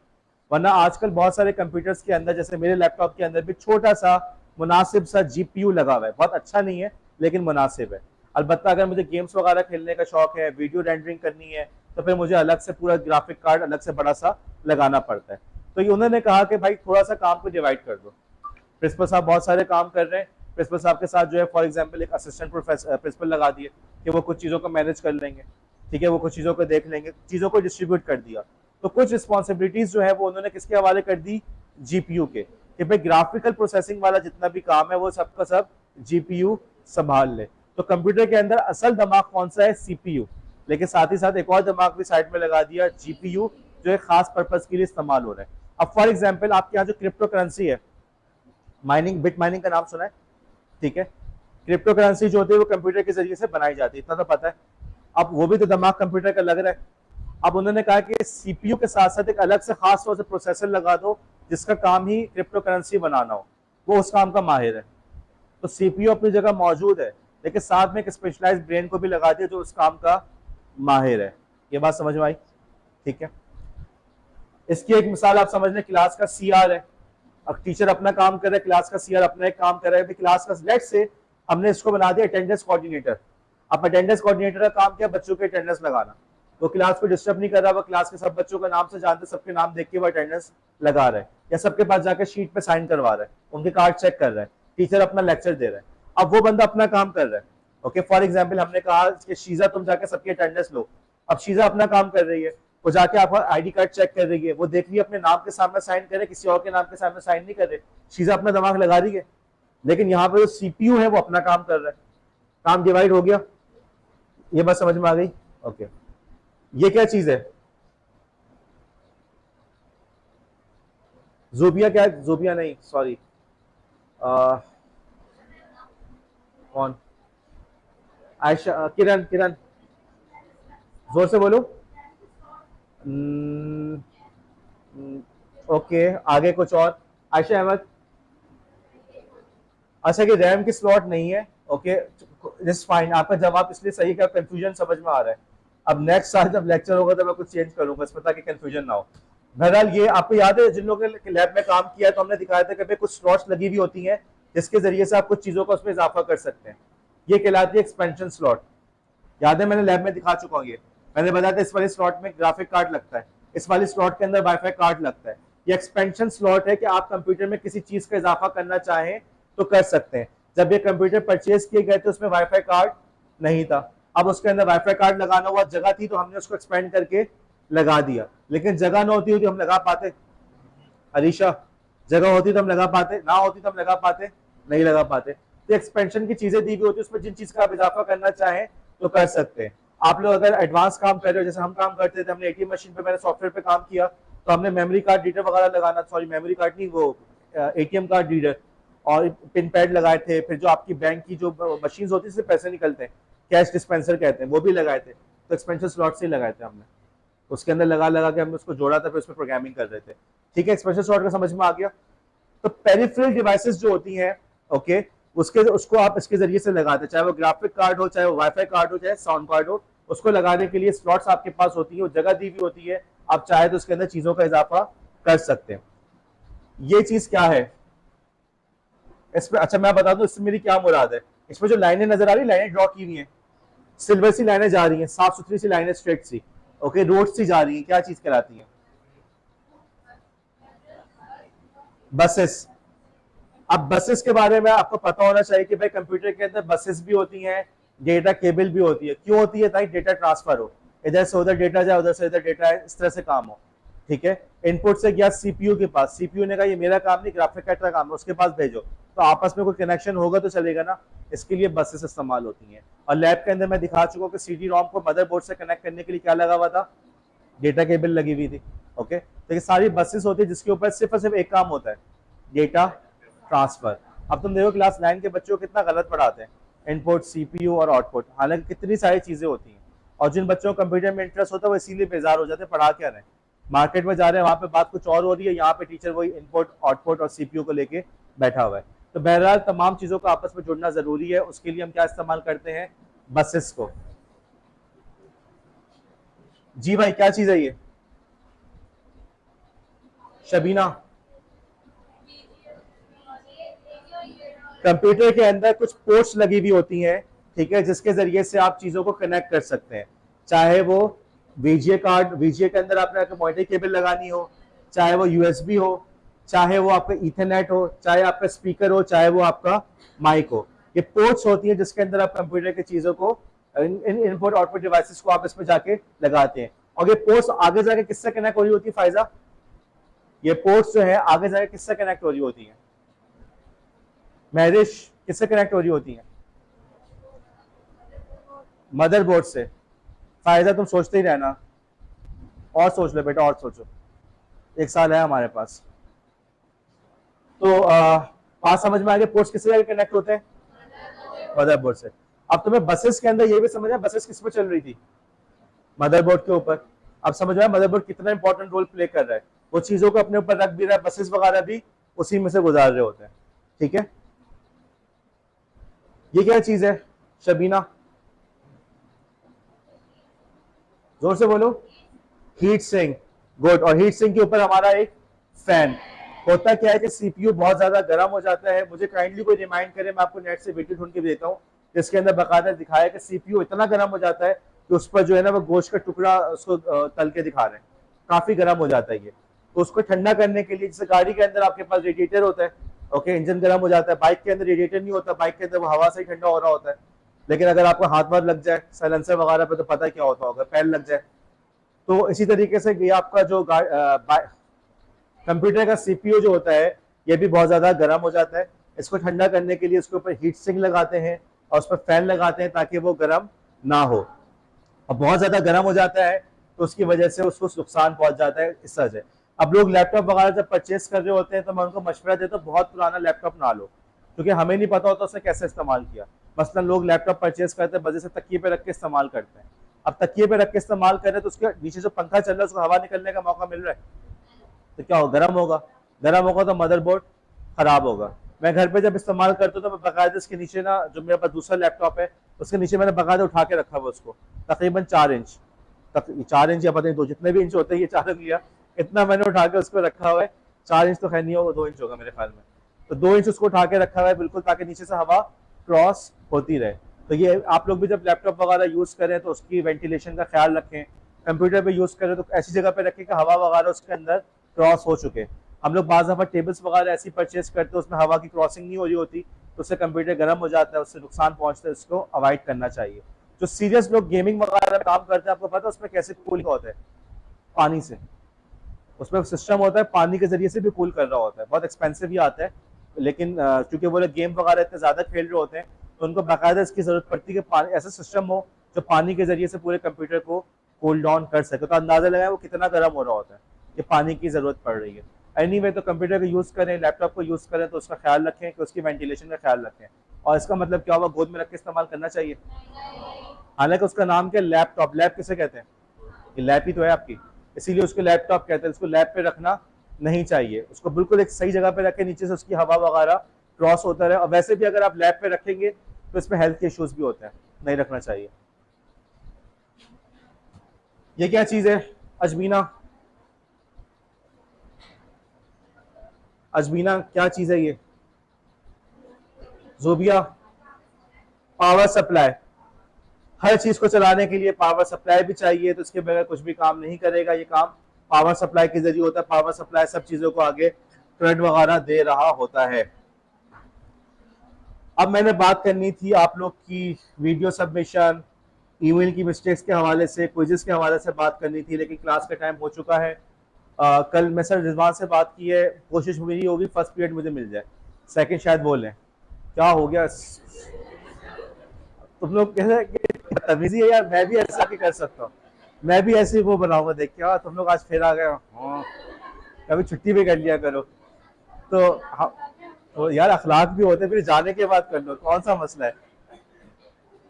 वरना आजकल बहुत सारे कंप्यूटर्स के अंदर, जैसे मेरे लैपटॉप के अंदर भी छोटा सा मुनासिब सा GPU लगा हुआ है, बहुत अच्छा नहीं है लेकिन मुनासिब है। अलबत्ता अगर मुझे गेम्स वगैरह खेलने का शौक है, वीडियो रेंडरिंग करनी है, तो फिर मुझे अलग से पूरा ग्राफिक कार्ड अलग से बड़ा सा लगाना पड़ता है। तो ये उन्होंने कहा कि भाई थोड़ा सा काम को डिवाइड कर दो। प्रिंसिपल साहब बहुत सारे काम कर रहे हैं, प्रिंसिपल साहब के साथ जो है फॉर एग्जांपल एक असिस्टेंट प्रिंसिपल लगा दिए कि वो कुछ चीज़ों को मैनेज कर लेंगे, ठीक है, वो कुछ चीज़ों को देख लेंगे, चीज़ों को डिस्ट्रीब्यूट कर दिया। तो कुछ रिस्पॉन्सिबिलिटीज जो है वो उन्होंने किसके हवाले कर दी? GPU के, कि भाई ग्राफिकल प्रोसेसिंग वाला जितना भी काम है वो सबका सब GPU संभाल ले। तो कंप्यूटर के अंदर असल दिमाग कौन सा है? CPU, लेकिन साथ ही साथ एक और दिमाग भी साइड में लगा दिया, GPU, जो एक खास पर्पज के लिए इस्तेमाल हो रहा है। अब फॉर एग्जांपल आपके यहाँ जो क्रिप्टो करेंसी है, माइनिंग, बिट माइनिंग का नाम सुना है, ठीक है, क्रिप्टो करेंसी जो होती है वो कंप्यूटर के जरिए से बनाई जाती है, इतना तो पता है। अब वो भी तो दिमाग कंप्यूटर का लग रहा है। अब उन्होंने कहा कि CPU के साथ साथ एक अलग से खास तौर से प्रोसेसर लगा दो जिसका काम ही क्रिप्टो करेंसी बनाना हो, वो उस काम का माहिर है। तो सीपीयू अपनी जगह मौजूद है, लेकिन साथ में एक स्पेशलाइज्ड ब्रेन को भी लगा दिया जो उस काम का माहिर है। ये बात समझ में आई? ठीक है। इसकी एक मिसाल आप समझ लें, क्लास का सीआर है। अब टीचर अपना काम कर रहा है, क्लास का सीआर अपना एक काम कर रहा है। क्लास का लेट से हमने इसको बना दिया अटेंडेंस कोऑर्डिनेटर। अब अटेंडेंस कोऑर्डिनेटर का काम क्या? बच्चों के अटेंडेंस लगाना। वो क्लास को डिस्टर्ब नहीं कर रहा, वो क्लास के सब बच्चों का नाम से जानते, सबके नाम देख के वो अटेंडेंस लगा रहा है, या सबके पास जाकर शीट पे साइन करवा रहा है, उनके कार्ड चेक कर रहा है, टीचर अपना लेक्चर दे रहा है। अब वो बंदा अपना काम कर रहा है। ओके, फॉर एग्जाम्पल हमने कहा कि शीजा तुम जाके सबकी अटेंडेंस लो। अब शीजा अपना काम कर रही है, वो जाके आपका आईडी कार्ड चेक कर रही है, वो देख रही है अपने नाम के सामने साइन करे, किसी और के नाम के सामने साइन नहीं कर रहे। शीजा अपना दिमाग लगा रही है, लेकिन यहाँ पे जो सीपीयू है वो अपना काम कर रहा है। काम डिवाइड हो गया। ये बात समझ में आ गई? ओके। ये क्या चीज है? जोबिया क्या? जोबिया नहीं, सॉरी, कौन? आयशा, किरण, किरण, जोर से बोलो। ओके, आगे कुछ और? आयशा अहमद। अच्छा, कि रैम की स्लॉट नहीं है। ओके, जस्ट फाइन, आपका जवाब इसलिए सही का कंफ्यूजन समझ में आ रहा है। अब नेक्स्ट साल जब लेक्चर होगा तो मैं कुछ चेंज करूंगा इसमें, ताकि कंफ्यूजन ना हो। बहरहाल ये आपको याद है, जिन लोगों ने लैब में काम किया है तो हमने दिखाया था कि कुछ स्लॉट्स लगी हुई होती हैं जिसके जरिए से आप कुछ चीजों का उसमें इजाफा कर सकते हैं। ये कहलाती है एक्सपेंशन स्लॉट। याद है, मैंने लैब में दिखा चुका हूँ। ये मैंने बताया था, इस वाली स्लॉट में ग्राफिक कार्ड लगता है, इस वाली स्लॉट के अंदर वाईफाई कार्ड लगता है। ये एक्सपेंशन स्लॉट है कि आप कंप्यूटर में किसी चीज का इजाफा करना चाहें तो कर सकते हैं। जब ये कंप्यूटर परचेज किए गए थे उसमें वाईफाई कार्ड नहीं था, अब उसके अंदर वाईफाई कार्ड लगाना हुआ, जगह थी तो हमने उसको एक्सपेंड करके लगा दिया। लेकिन जगह ना होती हम लगा पाते? अरीशा, जगह होती तो हम लगा पाते, ना होती तो हम लगा पाते? नहीं लगा पाते। तो एक्सपेंशन की चीजें दी हुई होती है, उसमें जिन चीज का आप इजाफा करना चाहें तो कर सकते हैं। आप लोग अगर एडवांस काम कर रहे हो, जैसे हम काम करते थे, हमने एटीएम मशीन पे, मैंने सॉफ्टवेयर पे काम किया, तो हमने मेमोरी कार्ड रीडर वगैरह लगाना, सॉरी मेमोरी कार्ड नहीं, वो एटीएम कार्ड रीडर और पिन पैड लगाए थे। फिर जो आपकी बैंक की जो मशीन होती है जिससे पैसे निकलते हैं, कैश डिस्पेंसर कहते हैं, वो भी लगाए थे। तो एक्सपेंशन स्लॉट से ही लगाए थे हमने, उसके अंदर लगा लगा के हमने उसको जोड़ा था, फिर उसमें प्रोग्रामिंग कर रहे थे। ठीक है, एक्सपेंशन स्लॉट का समझ में आ गया। तो पेरिफेरल डिवाइसेस जो होती हैं, ओके, उसको आप इसके जरिए से लगाते हैं, चाहे वो ग्राफिक कार्ड हो, चाहे वो वाईफाई कार्ड हो, चाहे साउंड कार्ड हो, उसको लगाने के लिए स्लॉट्स आपके पास होती है, जगह दी हुई होती है, आप चाहे तो उसके अंदर चीजों का इजाफा कर सकते हैं। ये चीज क्या है इसमें? अच्छा, मैं बता दूं इससे मेरी क्या मुराद है। इसमें जो लाइनें नजर आ रही, लाइनें ड्रॉ की हुई हैं, सिल्वर सी लाइनें जा रही हैं, साफ सुथरी सी लाइनें, स्ट्रेट सी, ओके, रोड सी जा रही है, क्या चीज कहलाती है? बसेस। अब बसेस के बारे में आपको पता होना चाहिए कि भाई कंप्यूटर के अंदर बसेस भी होती हैं, डेटा केबल भी होती है। क्यों होती है? ताकि डेटा ट्रांसफर हो, इधर से उधर डेटा जाए, उधर से इधर डेटा है, इस तरह से काम हो। ठीक है, इनपुट से गया सीपीयू के पास, सीपीयू ने कहा ये मेरा काम नहीं, ग्राफिक कार्ड का काम है, उसके पास भेजो, तो आपस में कोई कनेक्शन होगा तो चलेगा ना। इसके लिए बसेस इस्तेमाल होती हैं। और लैब के अंदर मैं दिखा चुका हूँ कि सीडी रोम को मदरबोर्ड से कनेक्ट करने के लिए क्या लगा हुआ था? डेटा केबल लगी हुई थी। ओके, तो ये सारी बसेस होती है जिसके ऊपर सिर्फ और सिर्फ एक काम होता है, डेटा ट्रांसफर। अब तुम देखो क्लास 9 के बच्चों को कितना गलत पढ़ाते हैं, इनपुट, सीपीयू और आउटपुट, हालांकि कितनी सारी चीजें होती हैं। और जिन बच्चों को कंप्यूटर में इंटरेस्ट होता है वो इसीलिए बेजार हो जाते हैं, पढ़ा क्या रहे, मार्केट में जा रहे हैं, वहां पे बात कुछ और हो रही है, यहाँ पे टीचर वही इनपुट, आउटपुट और सीपीयू को लेके बैठा हुआ है। तो बहरहाल तमाम चीजों को आपस में जुड़ना जरूरी है, उसके लिए हम क्या इस्तेमाल करते हैं? बसेस को। जी भाई, क्या चीज है ये? शबीना, कंप्यूटर के अंदर कुछ पोर्ट्स लगी हुई होती हैं, ठीक है, जिसके जरिए से आप चीजों को कनेक्ट कर सकते हैं। चाहे वो वीजीए कार्ड, वीजीए के अंदर आपने मॉनिटर केबल लगानी हो, चाहे वो यूएसबी हो, चाहे वो आपका इथरनेट हो, चाहे आपका स्पीकर हो, चाहे वो आपका माइक हो। ये पोर्ट्स होती है जिसके अंदर आप कंप्यूटर की चीजों को, इनपुट आउटपुट डिवाइसेस को आप इसमें जाके लगाते हैं। और ये पोर्ट्स आगे जाके किससे कनेक्ट हो रही होती है फायजा? ये पोर्ट्स जो है आगे जाके किससे कनेक्ट हो रही होती है? महरिश, किससे कनेक्ट हो रही होती है? मदरबोर्ड से। फायदा तुम सोचते ही रहना, और सोच लो बेटा, और सोचो, एक साल है हमारे पास। तो बात समझ में आ गया, पोर्ट्स किससे कनेक्ट होते हैं? मदरबोर्ड से। अब तुम्हें बसेस के अंदर ये भी समझ आया, बसेस किस पे चल रही थी? मदरबोर्ड के ऊपर। अब समझ में आया मदरबोर्ड कितना इंपॉर्टेंट रोल प्ले कर रहा है। वो चीज़ों को अपने ऊपर रख भी रहा है, बसेस वगैरह भी उसी में से गुजार रहे होते हैं। ठीक है, ये क्या चीज़ है शबीना, जोर से बोलो। Heat sink, good. और हीट सिंक के ऊपर हमारा एक फैन। होता क्या है कि सीपीयू बहुत ज्यादा गर्म हो जाता है, मुझे काइंडली कोई रिमाइंड करे, मैं आपको नेट से वीडियो ढूंढ के भी देता हूँ जिसके अंदर बकायदा दिखाया कि सीपीयू इतना गर्म हो जाता है कि उस पर जो है ना वो गोश्त का टुकड़ा उसको तल के दिखा रहे हैं, काफी गर्म हो जाता है ये। तो उसको ठंडा करने के लिए, जैसे गाड़ी के अंदर आपके पास रेडिएटर होता है, ओके, इंजन गर्म हो जाता है, बाइक के अंदर रेडिएटर नहीं होता, बाइक के अंदर वो हवा से ही ठंडा हो रहा होता है। लेकिन अगर आपको हाथ वाथ लग जाए साइलेंसर वगैरह पे तो पता क्या होता होगा, पैर लग जाए। तो इसी तरीके से ये आपका जो कंप्यूटर का सीपीयू जो होता है ये भी बहुत ज्यादा गर्म हो जाता है। इसको ठंडा करने के लिए इसके ऊपर हीट सिंक लगाते हैं और उस पर फैन लगाते हैं ताकि वो गर्म ना हो। अब बहुत ज्यादा गर्म हो जाता है तो उसकी वजह से उसको नुकसान पहुंच जाता है, इस तरह से। अब लोग लैपटॉप वगैरह जब परचेस कर रहे होते हैं तो मैं उनको मशवरा देता हूँ बहुत पुराना लैपटॉप ना लो, क्योंकि हमें नहीं पता होता उसने कैसे इस्तेमाल किया। मसलन लोग लैपटॉप परचेस करते हैं वजह से तकिए पे रख के इस्तेमाल करते हैं। अब तकिए पे रख के इस्तेमाल कर रहे हैं तो उसके नीचे जो पंखा चल रहा है उसको हवा निकलने का मौका मिल रहा है, तो क्या हो, गर्म होगा। गर्म होगा तो मदरबोर्ड खराब होगा। मैं घर पे जब इस्तेमाल करता हूँ तो मैं बाकायदा इसके नीचे ना, जो मेरे पास दूसरा लैपटॉप है उसके नीचे मैंने बाकायदा उठा के रखा हुआ उसको, तकरीबन 4 इंच तक, 4 इंच या पता नहीं, दो जितने भी इंच होते हैं, ये 4 लिया, इतना मैंने उठा के उसको रखा हुआ है। 4 इंच तो खैर नहीं होगा, 2 इंच होगा मेरे ख्याल में। तो 2 इंच उसको उठा के रखा हुआ है बिल्कुल, ताकि नीचे से हवा क्रॉस होती रहे। तो ये आप लोग भी जब लैपटॉप वगैरह यूज करें तो उसकी वेंटिलेशन का ख्याल रखें। कंप्यूटर पे यूज करें तो ऐसी जगह पे रखें कि हवा वगैरह उसके अंदर क्रॉस हो चुके। हम लोग बाज़ दफ़ा टेबल्स वगैरह ऐसी परचेज करते हैं उसमें हवा की क्रॉसिंग नहीं हो रही होती, तो उससे कंप्यूटर गर्म हो जाता है, उससे नुकसान पहुंचता है, इसको अवॉइड करना चाहिए। जो सीरियस लोग गेमिंग वगैरह में काम करते हैं, आपको पता है उसमें कैसे कूलिंग होता है, पानी से। उसमें सिस्टम होता है पानी के जरिए से भी कूल कर रहा होता है, बहुत एक्सपेंसिव ही आता है। लेकिन चूंकि वो लोग गेम वगैरह इतने ज्यादा खेल रहे होते हैं तो उनको बाकायदा इसकी जरूरत पड़ती है कि पानी, ऐसा सिस्टम हो जो पानी के जरिए से पूरे कंप्यूटर को कूल डाउन कर सके। तो अंदाजा लगाए वो कितना गर्म हो रहा होता है, ये पानी की जरूरत पड़ रही है। एनीवे तो कंप्यूटर को यूज करें, लैपटॉप को यूज करें तो उसका ख्याल रखें कि उसकी वेंटिलेशन का ख्याल रखें। और इसका मतलब क्या हुआ, गोद में रख के इस्तेमाल करना चाहिए। हालांकि उसका नाम क्या, लैपटॉप। लैब किसे कहते हैं, ये लैब ही तो है आपकी, इसीलिए उसको लैपटॉप कहते हैं। उसको लैब पे रखना नहीं चाहिए, उसको बिल्कुल एक सही जगह पे रखें, नीचे से उसकी हवा वगैरह क्रॉस होता रहे। और वैसे भी अगर आप लैब पे रखेंगे तो इसमें हेल्थ के इश्यूज भी होते हैं, नहीं रखना चाहिए। ये क्या चीज है अजमीना, अजमीना क्या चीज है ये, जोबिया, पावर सप्लाई। हर चीज को चलाने के लिए पावर सप्लाई भी चाहिए, तो इसके बगैर कुछ भी काम नहीं करेगा। ये काम पावर सप्लाई के जरिए होता है। पावर सप्लाई सब चीजों को आगे करंट वगैरह दे रहा होता है। अब मैंने बात करनी थी आप लोग की वीडियो सबमिशन, ईमेल की मिस्टेक्स के हवाले से, क्विज़ेस के हवाले से बात करनी थी, लेकिन क्लास का टाइम हो चुका है। कल मैं सर रिजवान से बात की है, कोशिश मेरी होगी फर्स्ट पीरियड मुझे मिल जाए, सेकंड शायद बोलें। क्या हो गया तुम लोग, कैसे तमीजी है यार, मैं भी ऐसा की कर सकता हूँ, मैं भी ऐसे वो बनाऊंगा। देख क्या तुम लोग आज फिर आ गए, हाँ कभी छुट्टी भी कर लिया करो। तो हाँ, तो यार अखलाक भी होते, फिर जाने के बाद कर लो, कौन सा मसला है।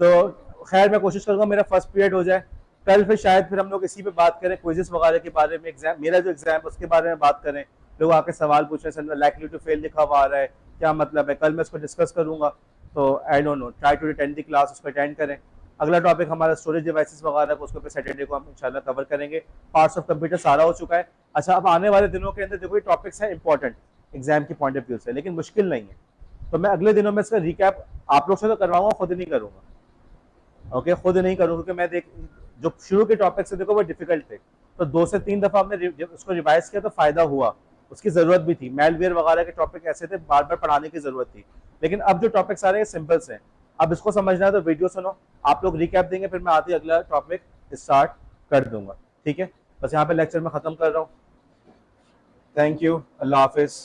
तो खैर मैं कोशिश करूंगा मेरा फर्स्ट पीरियड हो जाए कल, फिर शायद फिर हम लोग इसी पे बात करें, क्विज़ेस वगैरह के बारे में, एग्जाम, मेरा जो एग्जाम है उसके बारे में बात करें। लोग आके सवाल पूछ रहे हैं, लाइकली टू फेल लिखा हुआ आ रहा है, क्या मतलब है, कल मैं उसको डिस्कस करूंगा। तो I don't know, try to attend the class, उसको अटेंड करें। अगला टॉपिक हमारा स्टोरेज डिवाइसेस वगैरह को, उसको सैटरडे को हम इंशाल्लाह कवर करेंगे। पार्ट्स ऑफ कंप्यूटर सारा हो चुका है। अच्छा, अब आने वाले दिनों के अंदर देखो ये टॉपिक्स हैं इंपॉर्टेंट एग्जाम की पॉइंट ऑफ व्यू से, लेकिन मुश्किल नहीं है। तो मैं अगले दिनों में इसका रिकैप आप लोग से तो करवाऊंगा, खुद नहीं करूंगा। ओके, खुद नहीं करूंगा क्योंकि मैं देख, जो शुरू के टॉपिक्स है देखो वो डिफिकल्ट थे, तो 2 से 3 दफा हमने उसको रिवाइज किया तो फायदा हुआ, उसकी जरूरत भी थी। मेलवेयर वगैरह के टॉपिक ऐसे थे, बार बार पढ़ाने की जरूरत थी। लेकिन अब जो टॉपिक्स आ रहे हैं सिंपल से, अब इसको समझना है तो वीडियो सुनो, आप लोग रिकैप देंगे, फिर मैं आते ही अगला टॉपिक स्टार्ट कर दूंगा। ठीक है, बस यहाँ पे लेक्चर में खत्म कर रहा हूँ। Thank you, Allah Hafiz.